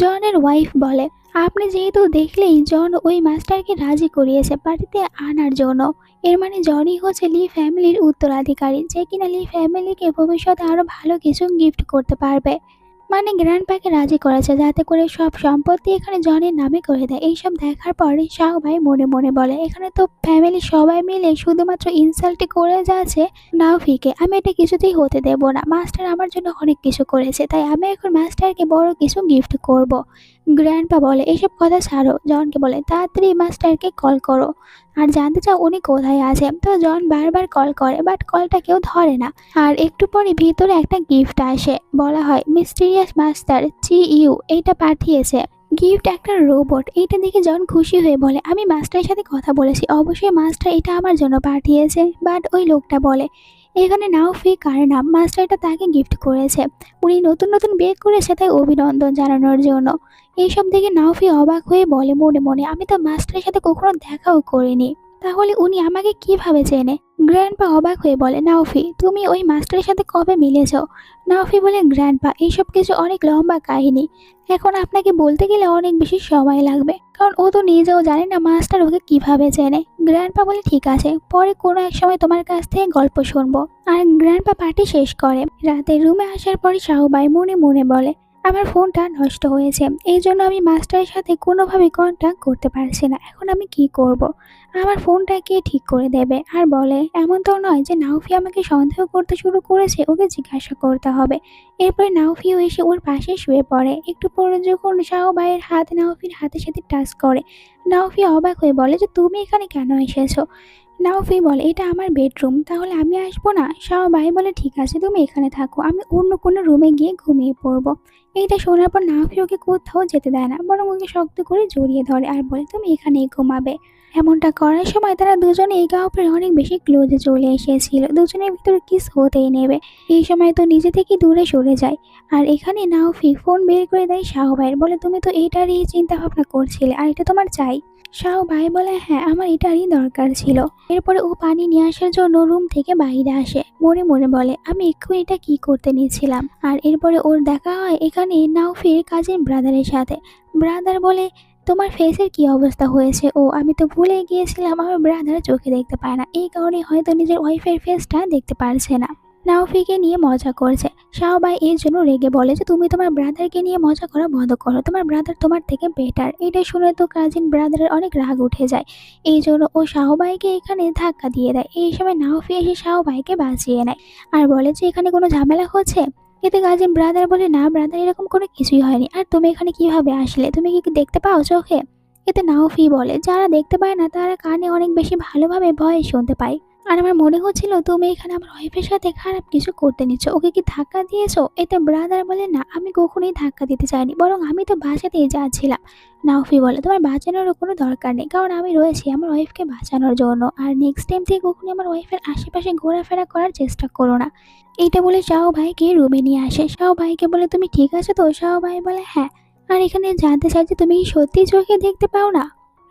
জনের ওয়াইফ বলে, আপনি যেহেতু দেখলেই জন ওই মাস্টারকে রাজি করিয়েছে পার্টিতে আনার জন্য, এর মানে জনই হচ্ছে লি ফ্যামিলির উত্তরাধিকারী, যে কিনা লি ফ্যামিলিকে ভবিষ্যতে আরো ভালো কিছু গিফট করতে পারবে। মানে গ্র্যান্ডপাকে রাজি করেছে যাতে করে সব সম্পত্তি এখানে জনের নামে করে দেয়। এইসব দেখার পরে শাহ ভাই মনে মনে বলে, এখানে তো ফ্যামিলি সবাই মিলে শুধুমাত্র ইনসাল্টই করে যাচ্ছে নাওফিকে, আমি এটা কিছুতেই হতে দেব না। মাস্টার আমার জন্য অনেক কিছু করেছে, তাই আমি এখন মাস্টারকে বড় কিছু গিফট করব। গ্র্যান্ডপা বলে, এসব কথা ছাড়ো, জনকে বলে তাড়াতাড়ি মাস্টারকে কল করো আর জানতে চাও উনি কোথায় আছে। তো জন বারবার কল করে, বাট কলটা কেউ ধরে না। আর একটু পরে ভিতরে একটা গিফট আসে, বলা হয় মিস্টিরিয়াস মাস্টার জি ইউ এইটা পাঠিয়েছে। গিফট একটা রোবট। এইটা দেখে জন খুশি হয়ে বলে, আমি মাস্টারের সাথে কথা বলেছি, অবশ্যই মাস্টার এটা আমার জন্য পাঠিয়েছে। বাট ওই লোকটা বলে, এখানে নাওফি কার নাম, মাস্টারটা তাকে গিফট করেছে, উনি নতুন নতুন বিয়ে করেছে তাই অভিনন্দন জানানোর জন্য। এইসব দেখে নাওফি অবাক হয়ে বলে মনে মনে, আমি তো মাস্টারের সাথে কখনো দেখাও করিনি, তাহলে উনি আমাকে কিভাবে চেনে? গ্র্যান্ডপা অবাক হয়ে বলে, নাওফি তুমি ওই মাস্টারের সাথে কবে মিলেছ? নাওফি বলে, গ্র্যান্ডপা এইসব কিছু অনেক লম্বা কাহিনী, এখন আপনাকে বলতে গেলে অনেক বেশি সময় লাগবে, কারণ ও তো নিজেও জানে না মাস্টার ওকে কিভাবে চেনে। গ্র্যান্ডপা বলে, ঠিক আছে, পরে কোনো এক সময় তোমার কাছ থেকে গল্প শুনবো। আর গ্র্যান্ডপা পার্টি শেষ করে রাতে রুমে আসার পরে শাহবাই মনে মনে বলে, আমার ফোনটা নষ্ট হয়েছে, এই জন্য আমি মাস্টারের সাথে কোনোভাবে কন্ট্যাক্ট করতে পারছি না, এখন আমি কি করব? আমার ফোনটা কে ঠিক করে দেবে? আর বলে, এমন তো নয় যে নাওফি আমাকে সন্দেহ করতে শুরু করেছে, ওকে জিজ্ঞাসা করতে হবে। এরপরে নাওফিও এসে ওর পাশে শুয়ে পড়ে। একটু পরে যখন শাহবাইয়ের হাত নাওফির হাতের সাথে টাচ করে, নাওফি অবাক হয়ে বলে যে, তুমি এখানে কেন এসেছো? নাওফি বলে, এটা আমার বেডরুম, তাহলে আমি আসবো না? শাহবাই বলে, ঠিক আছে তুমি এখানে থাকো, আমি অন্য কোনো রুমে গিয়ে ঘুমিয়ে পড়বো। এইটা শোনার পর নাওফি ওকে কোথাও যেতে দেয় না, বরং ওকে শক্ত করে জড়িয়ে ধরে আর বলে, তুমি এখানেই ঘুমাবে। এমনটা করার সময় তারা দুজনে একে অপরের অনেক বেশি ক্লোজে চলে এসেছিল, দুজনের ভিতরে কিস হতেই নেবে। এই সময় তো নিজে থেকে দূরে সরে যায়। আর এখানে নাওফি ফোন বের করে দেয় শাহবাইয়ের, বলে, তুমি তো এটারই চিন্তা ভাবনা করছিলে আর এটা তোমার চাই? শাহবাই বলে, হ্যাঁ আমার এটারই দরকার ছিল। এরপরে ও পানি নিয়ে আসার জন্য রুম থেকে বাইরে আসে, মনে মনে বলে, আমি এক্ষুনি এটা কি করতে নিয়েছিলাম। আর এরপরে ওর দেখা হয় এখানে নাওফির কাজিন ব্রাদারের সাথে। ব্রাদার বলে, তোমার ফেসের কি অবস্থা হয়েছে? ও আমি তো ভুলে গিয়েছিলাম আমার ব্রাদার চোখে দেখতে পায় না, এই কারণে হয়তো নিজের ওয়াইফের ফেসটা দেখতে পারছে না। নাওফিকে নিয়ে মজা করছে। শাহবাই এর জন্য রেগে বলে যে, তুমি তোমার ব্রাদারকে নিয়ে মজা করা বন্ধ করো, তোমার ব্রাদার তোমার থেকে বেটার। এটা শুনে তো কাজিন ব্রাদারের অনেক রাগ উঠে যায়, এই জন্য ও শাহবাইকে এখানে ধাক্কা দিয়ে দেয়। এই সময় নাওফি এসে শাহবাইকে বাঁচিয়ে নেয় আর বলে যে, এখানে কোনো ঝামেলা হচ্ছে? এতে কাজিন ব্রাদার বলে, না ব্রাদার এরকম কোনো কিছুই হয়নি, আর তুমি এখানে কিভাবে আসলে, তুমি কি দেখতে পাও চোখে? এতে নাওফি বলে, যারা দেখতে পায় না তারা কানে অনেক বেশি ভালোভাবে ভয়েস শুনতে পায়, আর আমার মনে হচ্ছিল তুমি এখানে আমার ওয়াইফের সাথে খারাপ কিছু করতে নিচ্ছ, ওকে কি ধাক্কা দিয়েছো? এতে ব্রাদার বলে, না আমি কখনোই ধাক্কা দিতে চাইনি, বরং আমি তো বাঁচাতেই যাচ্ছিলাম। নাওফি বলে, তোমার বাঁচানোরও কোনো দরকার নেই, কারণ আমি রয়েছি আমার ওয়াইফকে বাঁচানোর জন্য, আর নেক্সট টাইম থেকে কখনোই আমার ওয়াইফের আশেপাশে ঘোরাফেরা করার চেষ্টা করো না। এইটা বলে শাও ভাইকে রুমে নিয়ে আসে। শাও ভাইকে বলে, তুমি ঠিক আছে তো? শাও ভাই বলে, হ্যাঁ। আর এখানে জানতে চাই যে তুমি কি সত্যি চোখে দেখতে পাও না?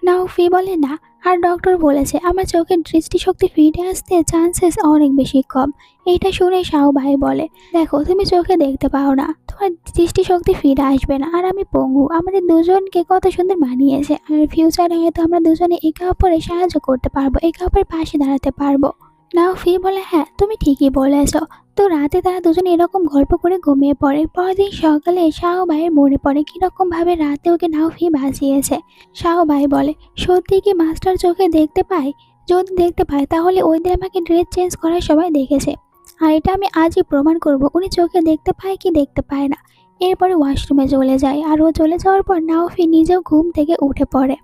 নাওফি বলে, না, আর ডক্টর বলেছে আমার চোখের দৃষ্টিশক্তি ফিরে আসতে চান্সেস অনেক বেশি কম। এইটা শুনে শাও ভাই বলে, দেখো তুমি চোখে দেখতে পাও না, তোমার দৃষ্টিশক্তি ফিরে আসবে না, আর আমি পঙ্গু, আমাদের দুজনকে কত সুন্দর মানিয়েছে, আর ফিউচারে হয়তো আমরা দুজনে একে অপরের সাহায্য করতে পারবো, একে অপরের পাশে দাঁড়াতে পারবো। নাওফি বলে, হ্যাঁ তুমি ঠিকই বলেছ। তো রাতে তারা দুজনে এরকম গল্প করে ঘুমিয়ে পড়ে। পরদিন সকালে শাও ভাইয়ের মনে পড়ে কিরকম ভাবে রাতে ওকে নাওফি বাঁচিয়েছে। শাও ভাই বলে, সত্যি কি মাস্টার চোখে দেখতে পায়? যদি দেখতে পায় তাহলে ওই দিন আমাকে ড্রেস চেঞ্জ করার সময় দেখেছে, আর এটা আমি আজই প্রমাণ করব উনি চোখে দেখতে পায় কি দেখতে পায় না। এরপরে ওয়াশরুমে চলে যায়, আর ও চলে যাওয়ার পর নাওফি নিজেও ঘুম থেকে উঠে পড়ে।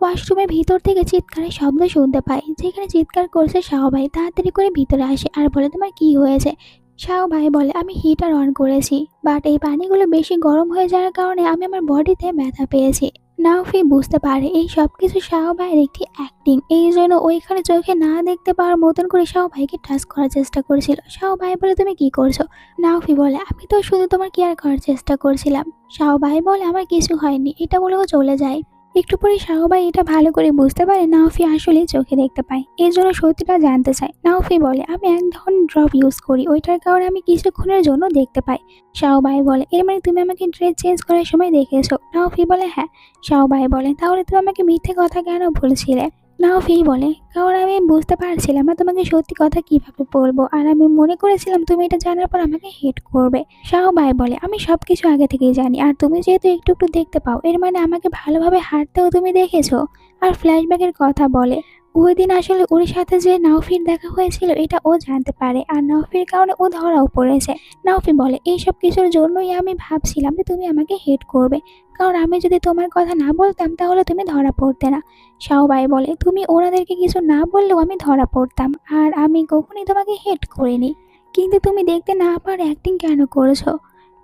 ওয়াশরুমের ভিতর থেকে চিৎকারের শব্দ শুনতে পায়, যেখানে চিৎকার করছে শাও ভাই। তাড়াতাড়ি করে ভিতরে আসে আর বলে, তোমার কি হয়েছে? শাও ভাই বলে, আমি হিটার অন করেছি, বাট এই পানিগুলো বেশি গরম হয়ে যাওয়ার কারণে আমি আমার বডিতে ব্যথা পেয়েছি। নাওফি বুঝতে পারে এই সব কিছু শাও ভাইয়ের একটি অ্যাক্টিং, এই জন্য ওইখানে চোখে না দেখতে পাওয়ার মতন করে শাও ভাইকে টাচ করার চেষ্টা করেছিল। শাও ভাই বলে, তুমি কি করছো? নাওফি বলে, আমি তো শুধু তোমার কেয়ার করার চেষ্টা করছিলাম। শাও ভাই বলে, আমার কিছু হয়নি। এটা বলে ও চলে যায়। একটু পরে শাহবাই এটা ভালো করে বুঝতে পারে নাওফি আসলে চোখে দেখতে পায়, এর জন্য সত্যিটা জানতে চায়। নাওফি বলে, আমি এক ধরনের ড্রপ ইউজ করি, ওইটার কারণে আমি কিছুক্ষণের জন্য দেখতে পাই। শাহবাই বলে, এর মানে তুমি আমাকে ড্রেস চেঞ্জ করার সময় দেখেছো? নাওফি বলে, হ্যাঁ। শাহবাই বলে, তাহলে তুমি আমাকে মিথ্যে কথা কেন বলেছিলে? নাওফি বলে, কারণ আমি বুঝতে পারছিলাম না তোমাকে সত্যি কথা কিভাবে বলবো, আর আমি মনে করেছিলাম তুমি এটা জানার পর আমাকে হেট করবে। শাহবাই বলে, আমি সবকিছু আগে থেকেই জানি, আর তুমি যেহেতু একটু একটু দেখতে পাও, এর মানে আমাকে ভালোভাবে হাঁটতেও তুমি দেখেছো। আর ফ্ল্যাশব্যাকের কথা বলে, ওই দিন আসলে ওর সাথে যে নাওফির দেখা হয়েছিল এটা ও জানতে পারে, আর নাওফির কারণে ও ধরাও পড়েছে। নাওফি বলে, এইসব কিছুর জন্যই আমি ভাবছিলাম যে তুমি আমাকে হেট করবে, কারণ আমি যদি তোমার কথা না বলতাম তাহলে তুমি ধরা পড়তে না। শাওবাই বলে, তুমি ওনাদেরকে কিছু না বললেও আমি ধরা পড়তাম, আর আমি কখনোই তোমাকে হেট করিনি, কিন্তু তুমি দেখতে না পারে অ্যাক্টিং কেন করেছো?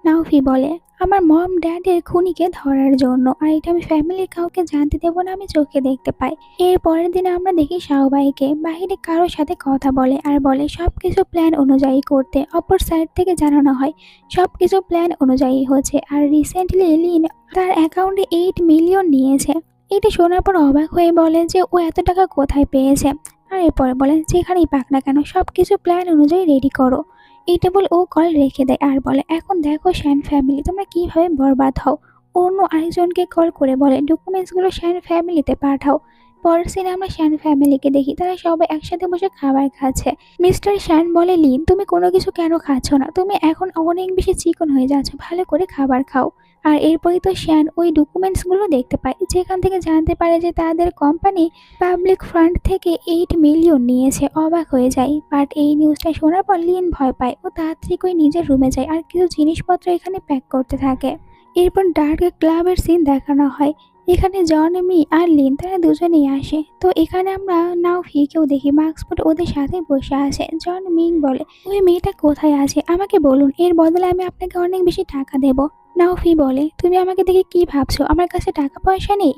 নাওফি বলে, আমার মম ড্যাডের খুনিকে ধরার জন্য, আর এটা আমি ফ্যামিলির কাউকে জানতে দেবো না, আমি চোখে দেখতে পাই। এর পরের দিনে আমরা দেখি শাওবাইকে বাহিরে কারোর সাথে কথা বলে, আর বলে সবকিছু প্ল্যান অনুযায়ী করতে। অপর সাইড থেকে জানানো হয় সবকিছু প্ল্যান অনুযায়ী হচ্ছে, আর রিসেন্টলি লিন তার অ্যাকাউন্টে 8 মিলিয়ন নিয়েছে। এটা শোনার পর অবাক হয়ে বলে যে ও এত টাকা কোথায় পেয়েছে। আর এরপরে বলে, যেখানেই পাক না কেন সবকিছু প্ল্যান অনুযায়ী রেডি করো। এইটা বলে ও কল রেখে দেয়, আর বলে, এখন দেখো শ্যান ফ্যামিলি তোমরা কিভাবে বরবাদ হও। অন্য আরেকজনকে কল করে বলে ডকুমেন্টসগুলো শ্যান ফ্যামিলিতে পাঠাও। পরের সিনে আমরা শ্যান ফ্যামিলিকে দেখি, তারা সবাই একসাথে বসে খাবার খাচ্ছে। মিস্টার শ্যান বলে, লিন তুমি কোনো কিছু কেন খাচ্ছ না? তুমি এখন অনেক বেশি চিকন হয়ে যাচ্ছ, ভালো করে খাবার খাও। আর এরপরই তো শ্যান ওই ডকুমেন্টসগুলো দেখতে পায়, যেখান থেকে জানতে পারে যে তাদের কোম্পানি পাবলিক ফান্ড থেকে 8 মিলিয়ন নিয়েছে। অবাক হয়ে যায়, বাট এই নিউজটা শোনার পর লিন ভয় পায়। ও তাড়াতাড়ি করে নিজের রুমে যায় আর কিছু জিনিসপত্র এখানে প্যাক করতে থাকে। এরপর ডার্ক ক্লাবের সিন দেখানো হয়। এখানে জন, মি আর লিন তারা দুজনেই আসে। তো এখানে আমরা নাওফিকেও দেখি মাস্ক পরে ওদের সাথে বসে আছে। জন মিং বলে, ওই মেয়েটা কোথায় আছে আমাকে বলুন, এর বদলে আমি আপনাকে অনেক বেশি টাকা দেব। নাওফি বলে, তুমি আমাকে দেখে কি ভাবছো আমার কাছে টাকা পয়সা নেই?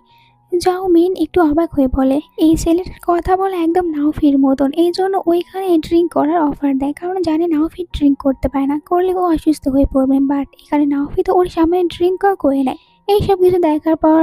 জাও মিন একটু অবাক হয়ে বলে, এই ছেলেটার কথা বলা একদম নাওফির মতন, এই জন্য ওইখানে ড্রিঙ্ক করার অফার দেয়, কারণ জানে নাওফি ড্রিঙ্ক করতে পারে না, করলে ও অসুস্থ হয়ে পড়বে। বাট এখানে নাওফি তো ওর সামনে ড্রিঙ্কও করে নেয়। এইসব কিছু দেখার পর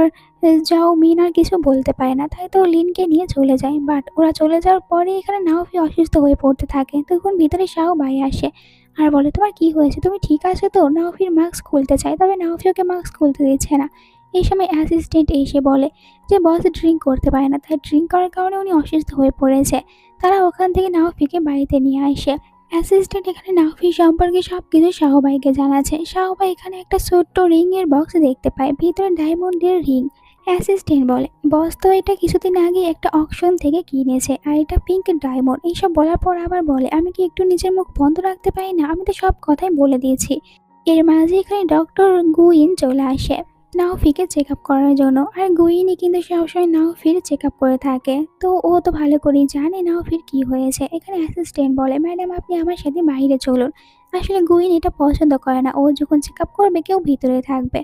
জাও মিন আর কিছু বলতে পারে না, তাই তো লিনকে নিয়ে চলে যায়। বাট ওরা চলে যাওয়ার পরে এখানে নাওফি অসুস্থ হয়ে পড়তে থাকে। তখন ভিতরে শাও ভাই আসে আর বলে, তোমার কি হয়েছে, তুমি ঠিক আছে তো? নাওফির মাস্ক খুলতে চায়, তবে নাওফি ওকে মাস্ক খুলতে দিচ্ছে না। এই সময় অ্যাসিস্ট্যান্ট এসে বলে যে বস ড্রিঙ্ক করতে পারে না, তাই ড্রিঙ্ক করার কারণে উনি অসুস্থ হয়ে পড়েছে। তারা ওখান থেকে নাওফিকে বাড়িতে নিয়ে আসে। অ্যাসিস্ট্যান্ট এখানে নাওফি সম্পর্কে সবকিছু শাহবাইকে জানাচ্ছে। শাহবাই এখানে একটা ছোট্ট রিং এর বক্স দেখতে পায়, ভিতরে ডায়মন্ডের রিং। অ্যাসিস্ট্যান্ট বলে, বস তো এটা কিছুদিন আগে একটা অকশন থেকে কিনেছে, আর এটা পিঙ্ক ডায়মন্ড। এইসব বলার পর আবার বলে, আমি কি একটু নিজের মুখ বন্ধ রাখতে পারি না? আমি তো সব কথাই বলে দিয়েছি। এর মাঝে এখানে ডক্টর গুইন চলে আসে নাওফিকে চেক আপ করার জন্য, আর গুইনি কিন্তু সবসময় নাওফির চেক আপ করে থাকে। তো ও তো ভালো করেই জানে নাওফির কি হয়েছে। এখানে অ্যাসিস্ট্যান্ট বলে, ম্যাডাম আপনি আমার সাথে বাইরে চলুন। আসলে গুইন এটা পছন্দ করে না, ও যখন চেক আপ করবে কেউ ভিতরে থাকবে।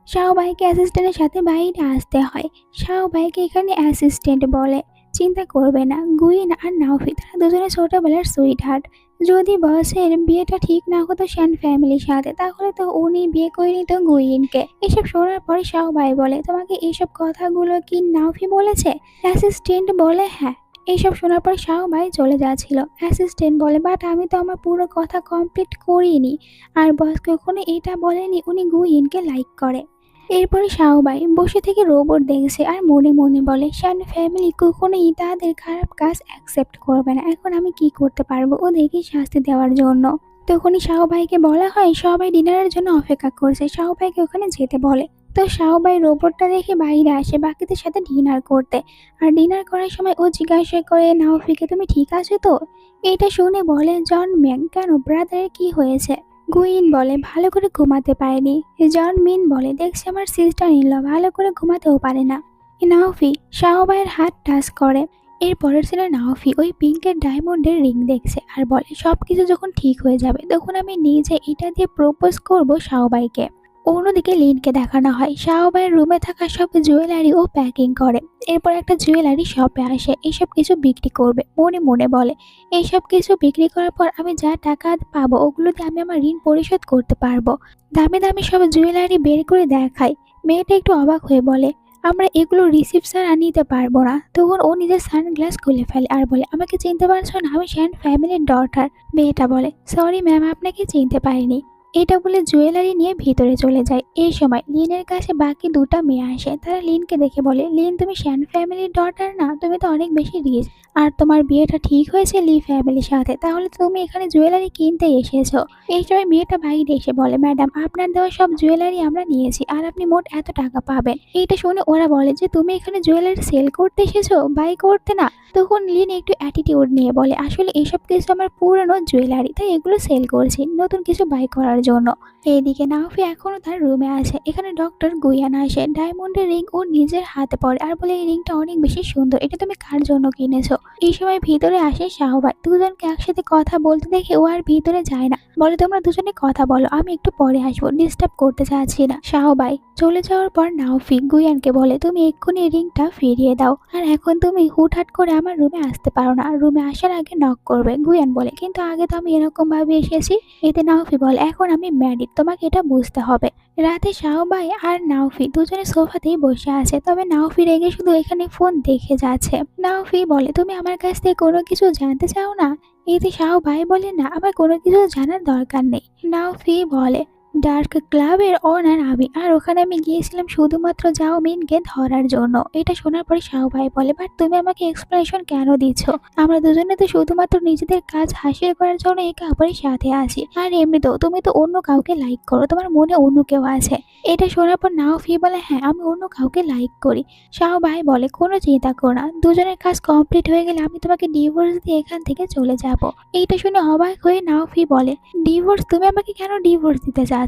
শাওবাইকে অ্যাসিস্ট্যান্টের সাথে বাইরে আসতে হয়। শাওবাইকে এখানে অ্যাসিস্ট্যান্ট বলে, চিন্তা করবে না, গুইন আর নাওফি তারা দুজনে ছোটবেলার সুইট হার্ট। যদি বসের বিয়েটা ঠিক না হতো শ্যান ফ্যামিলির সাথে, তাহলে তো উনি বিয়ে করে নিত গুইনকে। এসব শোনার পরে শাওবাই বলে, তোমাকে এইসব কথাগুলো কি নাওফি বলেছে? অ্যাসিস্ট্যান্ট বলে, হ্যাঁ। এইসব শোনার পর শাওবাই চলে যাচ্ছিল। অ্যাসিস্ট্যান্ট বলে, বাট আমি তো আমার পুরো কথা কমপ্লিট করিনি, আর বস কখনো এটা বলেনি উনি গুইনকে লাইক করে। এরপরে শাওবাই বসে থেকে রোবট দেখছে আর মনে মনে বলে শান ফ্যামিলি কখনোই তাদের খারাপ কাজ অ্যাকসেপ্ট করবে না। এখন আমি কি করতে পারবো ওদেরকে শাস্তি দেওয়ার জন্য? তখনই শাওবাইকে বলা হয় সবাই ডিনারের জন্য অপেক্ষা করছে, শাওবাইকে ওখানে যেতে বলে। তো শাওবাই রোবটটা রেখে বাইরে আসে বাকিদের সাথে ডিনার করতে। আর ডিনার করার সময় ও জিজ্ঞাসা করে নাওফিকে, তুমি ঠিক আছো তো? এটা শুনে বলে জন ম্যাং, কেন ব্রাদারের কি হয়েছে? গুইন বলে ভালো করে ঘুমাতে পারেনি। জন মিন বলে দেখছি আমার সিস্টার ইন ল ভালো করে ঘুমাতেও পারে না। নাওফি শাওবাইয়ের হাত টাচ করে। এর পরের ছিল নাওফি ওই পিঙ্কের ডায়মন্ডের রিং দেখছে আর বলে সবকিছু যখন ঠিক হয়ে যাবে তখন আমি নিজে এটা দিয়ে প্রপোজ করব শাওবাইকে। অন্যদিকে লিনকে দেখানো হয় শাওবাইয়ের রুমে থাকা সব জুয়েলারি ও প্যাকিং করে। এরপর একটা জুয়েলারি শপে আসে এসব কিছু বিক্রি করবে। মনে মনে বলে এইসব কিছু বিক্রি করার পর আমি যা টাকা পাবো ওগুলো দিয়ে আমি আমার ঋণ পরিশোধ করতে পারবো। দামি দামি সব জুয়েলারি বের করে দেখায়। মেয়েটা একটু অবাক হয়ে বলে আমরা এগুলো রিসিপশন আর নিতে পারবো না। তখন ও নিজের সানগ্লাস খুলে ফেলে আর বলে আমাকে চিনতে পারছো না, আমি শ্যান ফ্যামিলির ডটার। মেয়েটা বলে সরি ম্যাম, আপনাকে চিনতে পারিনি। এটা বলে জুয়েলারি নিয়ে ভিতরে চলে যায়। এই সময় লিনের কাছে বাকি দুটা মেয়ে আসে। তারা লিনকে দেখে বলে লিন, তুমি শ্যান ফ্যামিলির ডটার না? তুমি তো অনেক বেশি রিচ আর তোমার বিয়েটা ঠিক হয়েছে লি ফ্যামিলির সাথে, তাহলে তুমি এখানে জুয়েলারি কিনতে এসেছো। এই সময় মেয়েটা বাইরে এসে বলে ম্যাডাম আপনার দেওয়া সব জুয়েলারি আমরা নিয়েছি আর আপনি মোট এত টাকা পাবেন। এইটা শুনে ওরা বলে যে তুমি এখানে জুয়েলারি সেল করতে এসেছো, বাই করতে না। তখন লিন একটু অ্যাটিটিউড নিয়ে বলে আসলে এসব কিছু আমার পুরনো জুয়েলারি, তাই এগুলো সেল করছি নতুন কিছু বাই করার জন্য। এইদিকে নাওফি এখনো তার রুমে আছে। এখানে ডক্টর গুইয়ান আসে, ডায়মন্ডের রিং ও নিজের হাতে পড়ে আর বলে এই রিংটা অনেক বেশি সুন্দর, এটা তুমি কার জন্য কিনেছো? এই সময় ভিতরে আসে শাওবাই। দুজনকে একসাথে কথা বলতে দেখে ও আর ভিতরে যায় না, বলে তোমরা দুজনে কথা বলো, আমি একটু পরে আসবো, ডিস্টার্ব করতে চাচ্ছি না। শাওবাই চলে যাওয়ার পর নাওফি গুইয়ানকে বলে তুমি এক্ষুনি রিংটা ফিরিয়ে দাও আর এখন তুমি হুটহাট করে আমার রুমে আসতে পারো না, রুমে আসার আগে নক করবে। গুইয়ান বলে কিন্তু আগে তো আমি এরকম ভাবে এসেছি। এতে নাওফি বলে এখন আমি ম্যারিড, তোমাকে এটা বুঝতে হবে। রাতে শাওবাই আর নাওফি দুজনে সোফাতেই বসে আছে, তবে নাওফি রেগে শুধু এখানে ফোন দেখে যাচ্ছে। নাওফি বলে তুমি আমার কাছ থেকে কোনো কিছু জানতে চাও না? এতে শাওবাই বলে না, আমার কোনো কিছু জানার দরকার নেই। নাওফি বলে ডার্ক ক্লাবের ওনার আমি, আর ওখানে আমি গিয়েছিলাম শুধুমাত্র জাও মিনকে ধরার জন্য। এটা শোনার পরে শাওবাই বলে বাট তুমি আমাকে এক্সপ্লেনেশন কেন দিচ্ছ? আমরা দুজনে তো শুধুমাত্র নিজেদের কাজ হাসিল করার জন্য একে অপরের সাথে আছি, আর এমনিতেও তুমি তো অন্য কাউকে লাইক করো, তোমার মনে অন্য কেউ আছে। এটা শোনার পর নাওফি বলে হ্যাঁ আমি অন্য কাউকে লাইক করি। শাওবাই বলে কোনো চিন্তা করো না, দুজনের কাজ কমপ্লিট হয়ে গেলে আমি তোমাকে ডিভোর্স দিয়ে এখান থেকে চলে যাব। এইটা শুনে অবাক হয়ে নাওফি বলে ডিভোর্স? তুমি আমাকে কেন ডিভোর্স দিতে চাচ্ছ?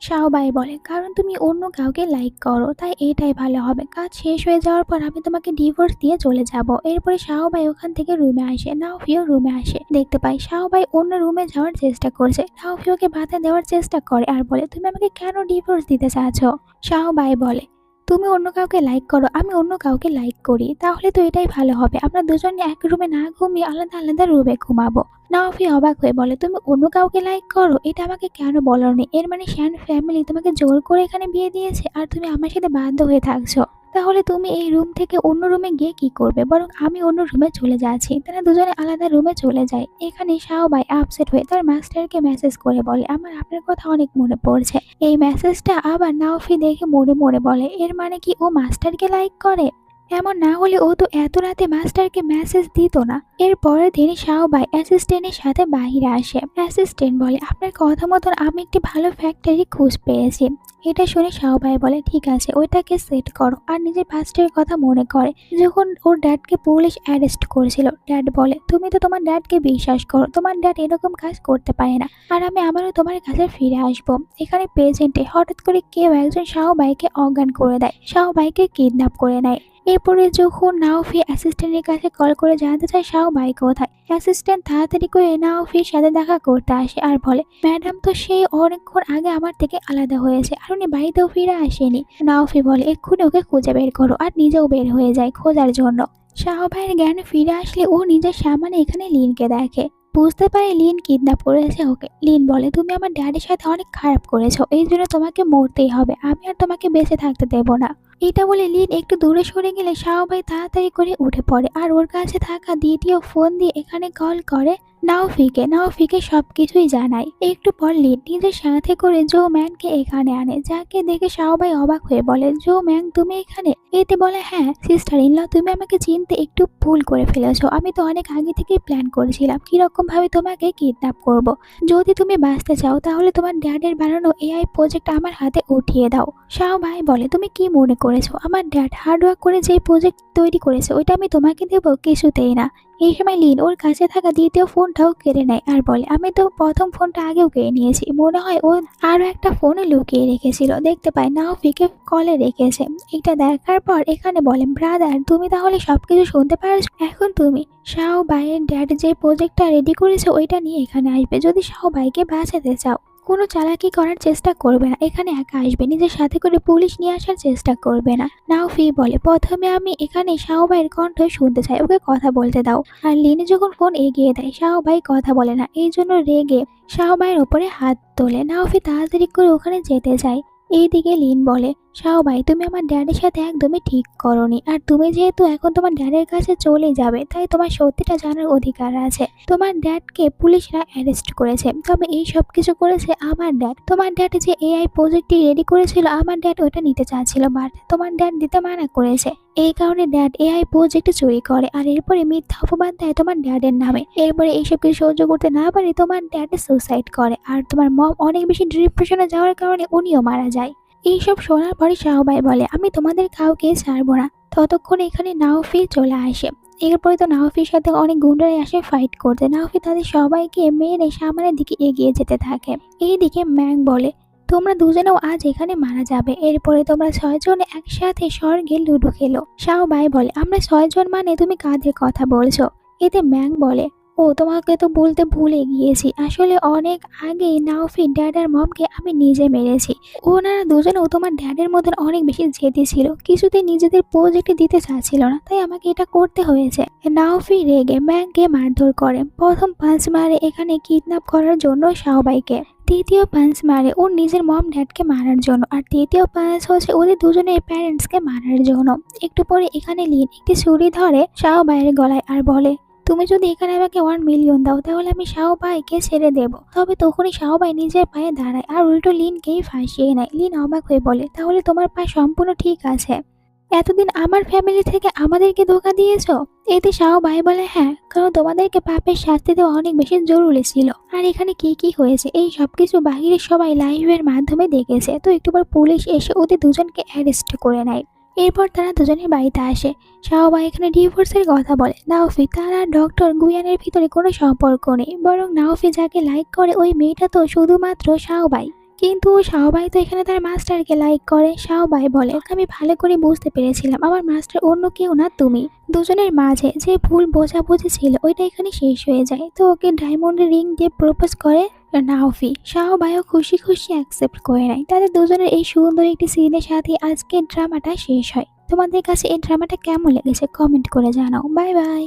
শাওবাই বলে কারণ তুমি অন্য কাউকে লাইক করো, তাই এটাই ভালো হবে। কাজ শেষ হয়ে যাওয়ার পর আমি তোমাকে ডিভোর্স দিয়ে চলে যাব। এরপরে শাওবাই ওখান থেকে রুমে আসে, নাওফিও রুমে আসে। দেখতে পাই শাওবাই অন্য রুমে যাওয়ার চেষ্টা করছে। নাওফি ওকে বাধা দেওয়ার চেষ্টা করে আর বলে তুমি আমাকে কেন ডিভোর্স দিতে চাচ্ছ? শাওবাই বলে তুমি অন্য কাউকে লাইক করো, আমি অন্য কাউকে লাইক করি, তাহলে তো এটাই ভালো হবে, আমরা দুজনে এক রুমে না ঘুমিয়ে আলাদা আলাদা রুমে ঘুমাবো। নাওফি অবাক হয়ে বলে তুমি অন্য কাউকে লাইক করো, এটা আমাকে কেন বলোনি? এর মানে শ্যান ফ্যামিলি তোমাকে জোর করে এখানে বিয়ে দিয়েছে আর তুমি আমার সাথে বাধ্য হয়ে থাকছো। তাহলে তুমি এই রুম থেকে অন্য রুমে গিয়ে কি করবে? বরং আমি অন্য রুমে চলে যাচ্ছি। তারা দুজনে আলাদা রুমে চলে যায়। এখানে শাওবাই আপসেট হয়ে তার মাস্টারকে মেসেজ করে বলে আমার আপনার কথা অনেক মনে পড়ছে। এই মেসেজটা আবার নাওফি দেখে মনে মনে বলে এর মানে কি ও মাস্টারকে লাইক করে? এমন না হলে ও তো এত রাতে মাস্টারকে মেসেজ দিত না। এর পরের দিন শাওবাই অ্যাসিস্ট্যান্টের সাথে বাইরে আসে। অ্যাসিস্ট্যান্ট বলে আপনার কথা মতন আমি একটি ভালো ফ্যাক্টরি খোঁজ পেয়েছি। এটা শুনে শাওবাই বলে ঠিক আছে ওইটাকে সেট করো। আর নিজের পাস্টের কথা মনে করে যখন ওর ড্যাডকে পুলিশ অ্যারেস্ট করেছিল। ড্যাড বলে তুমি তো তোমার ড্যাডকে বিশ্বাস করো, তোমার ড্যাড এরকম কাজ করতে পারে না, আর আমি আবারও তোমার কাছে ফিরে আসবো। এখানে প্রেজেন্টে হঠাৎ করে কেউ একজন শাওবাইকে অজ্ঞান করে দেয়, শাওবাইকে কিডন্যাপ করে নেয়। এরপরে যখন নাওফি অ্যাসিস্ট্যান্টের কাছে কল করে জানতে চায় শাওবাই কোথায়, অ্যাসিস্ট্যান্ট তাড়াতাড়ি করে নাওফির সাথে দেখা করতে আসে আর বলে ম্যাডাম তো সেই অনেকক্ষণ আগে আমার থেকে আলাদা হয়েছে আর উনি বাড়িতেও ফিরে আসেনি। নাওফি বলে এক্ষুনি ওকে খুঁজে বের করো, আর নিজেও বের হয়ে যায় খোঁজার জন্য। শাওবাইয়ের জ্ঞান ফিরে আসলে ও নিজের সামনে এখানে লিনকে দেখে, বুঝতে পারে লিন কিডন্যাপ করেছে ওকে। লিন বলে তুমি আমার ড্যাডির সাথে অনেক খারাপ করেছো, এই জন্য তোমাকে মরতেই হবে, আমি আর তোমাকে বেঁচে থাকতে দেবো না। এটা বলে লিন একটু দূরে সরে গেলে শাওবাই তাড়াতাড়ি করে উঠে পড়ে আর ওর কাছে থাকা দ্বিতীয় ফোন দিয়ে এখানে কল করে নাওফিকে সবকিছুই জানায়। একটু পর লিন নিজের সাথে করে জো ম্যানকে এখানে আনে, যাকে দেখে শাওবাই অবাক হয়ে বলে, জো ম্যান তুমি এখানে? এতে বলে, হ্যাঁ সিস্টার ইন ল, তুমি আমাকে চিনতে একটু ভুল করে ফেলেছো। আমি তো অনেক আগে থেকেই প্ল্যান করেছিলাম কিরকম ভাবে তোমাকে কিডন্যাপ করব। যদি তুমি বাঁচতে চাও তাহলে তোমার ড্যাডের বানানো এআই প্রজেক্ট আমার হাতে উঠিয়ে দাও। শাওবাই বলে, তুমি কি মনে করেছো আমার ড্যাড হার্ডওয়ার্ক করে যে প্রজেক্ট তৈরি করেছে ওইটা আমি তোমাকে দেবো? কিছুতেই না। এই সময় লিন ওর কাছে থাকা দ্বিতীয় ফোনটাও কেড়ে নেয় আর বলে, আমি তো প্রথম ফোনটা আগেও কেড়ে নিয়েছি, মনে হয় ও আরো একটা ফোনে লুকিয়ে রেখেছিল। দেখতে পায় নাওফিকে কলে রেখেছে। এটা দেখার পর এখানে বলে, ব্রাদার তুমি তাহলে সবকিছু শুনতে পারছো? এখন তুমি শাওবাইয়ের ড্যাড যে প্রজেক্টটা রেডি করেছে ওইটা নিয়ে এখানে আসবে। যদি শাওবাইকে বাঁচাতে চাও কোনো চালাকি করার চেষ্টা করবে না, এখানে একা আসবে, নিজের সাথে করে পুলিশ নিয়ে আসার চেষ্টা করবে না। নাওফি বলে, প্রথমে আমি এখানে শাওবাইয়ের কণ্ঠ শুনতে চাই, ওকে কথা বলতে দাও। আর লিনি যখন ফোন এগিয়ে দেয় শাওবাই কথা বলে না, এই জন্য রেগে শাওবাইয়ের ওপরে হাত তোলে। নাওফি তাড়াতাড়ি করে ওখানে যেতে চায়। এইদিকে লিন বলে, শাওবাই তুমি আমার ড্যাডের সাথে একদমই ঠিক করনি, আর তুমি যেহেতু এখন তোমার ড্যাডের কাছে চলে যাবে তাই তোমার সত্যিটা জানার অধিকার আছে। তোমার ড্যাডকে পুলিশরা অ্যারেস্ট করেছে, তবে এই সব কিছু করেছে আমার ড্যাড। তোমার ড্যাড যে এআই প্রজেক্টটি রেডি করেছিল আমার ড্যাড ওটা নিতে চাচ্ছিল, বাট তোমার ড্যাড দিতে মানা করেছে। এই কারণে ড্যাড এআই প্রজেক্ট চুরি করে আর এরপরে মিথ্যা অপবাদ দেয় তোমার ড্যাডের নামে। এরপরে এইসব কিছু সহ্য করতে না পারে তোমার ড্যাড সুসাইড করে, আর তোমার মম অনেক বেশি ডিপ্রেশনে যাওয়ার কারণে উনিও মারা যায়। এইসব শোনার পরে শাওবাই বলে, আমি তোমাদের কাউকে ছাড়বো না। ততক্ষণ এখানে নাওফি চলে আসে। এরপরে তো নাওফির সাথে অনেক গুন্ডারাই আসে ফাইট করতে। নাওফি তাদের সবাইকে মেরে সামনের দিকে এগিয়ে যেতে থাকে। এইদিকে ম্যাং বলে, তোমরা দুজনেও আজ এখানে মারা যাবে। এরপরে তোমরা 6 জন একসাথে স্বর্গে লুডো খেলো। শাওবাই বলে, আমরা 6 জন মানে তুমি কাদের কথা বলছো? এতে ম্যাং বলে, ও তোমাকে তো বলতে ভুলে গিয়েছি, আসলে অনেক আগেই নাওফির ড্যাড আর মমকে আমি নিজে মেরেছি। ওনারা দুজনেও তোমার ড্যাডের মতন অনেক বেশি জেদি ছিল, কিছুতেই নিজেদের প্রজেক্টে দিতে চাচ্ছিল না, তাই আমাকে এটা করতে হয়েছে। নাওফি রেগে ম্যাংকে মারধর করে। প্রথম পাঁচ মারে এখানে কিডন্যাপ করার জন্য শাওবাইকে, দ্বিতীয় পাঁচ মারে ওর নিজের মম ড্যাডকে মারার জন্য, আর তৃতীয় পাঁচ হচ্ছে ওদের দুজনের প্যারেন্টসকে মারার জন্য। একটু পরে এখানে লিন একটি ছুরি ধরে শাওবাইয়ের গলায় আর বলে, তুমি যদি এখানে আমাকে 1 মিলিয়ন দাও তাহলে আমি শাওবাইকে ছেড়ে দেব। তবে তখনই শাওবাই নিজের পায়ে দাঁড়ায় আর উল্টো লিনকেই ফাঁসিয়ে নেয়। লিন অবাক হয়ে বলে, তাহলে তোমার পা সম্পূর্ণ ঠিক আছে? এতদিন আমার ফ্যামিলি থেকে আমাদেরকে ধোকা দিয়েছো? এতে শাওবাই বলে, হ্যাঁ, কারণ তোমাদেরকে পাপের শাস্তি দেওয়া অনেক বেশি জরুরি ছিল। আর এখানে কি কি হয়েছে এই সবকিছু বাহিরের সবাই লাইভের মাধ্যমে দেখেছে। তো একটু পর পুলিশ এসে ওদের দুজনকে অ্যারেস্ট করে নেয়। এরপর তারা দুজনের বাড়িতে আসে। শাওবাই এখানে ডিভোর্সের কথা বলে। নাওফি তার আর ডক্টর গুয়ানের ভিতরে কোনো সম্পর্ক নেই, বরং নাওফি যাকে লাইক করে ওই মেয়েটা তো শুধুমাত্র শাওবাই। কিন্তু শাওবাই তো এখানে তার মাস্টারকে লাইক করে। শাওবাই বলে, ওকে আমি ভালো করে বুঝতে পেরেছিলাম, আমার মাস্টার অন্য কেউ না তুমি। দুজনের মাঝে যে ভুল বোঝাবুঝি ছিল ওইটা এখানে শেষ হয়ে যায়। তো ওকে ডায়মন্ডের রিং দিয়ে প্রপোজ করে নাওফি। শাওবাইও খুশি খুশি অ্যাকসেপ্ট করে নেয়। তাদের দুজনের এই সুন্দর একটি সিনের সাথে আজকের ড্রামাটা শেষ হয়। তোমাদের কাছে এই ড্রামাটা কেমন লেগেছে কমেন্ট করে জানাও। Bye bye.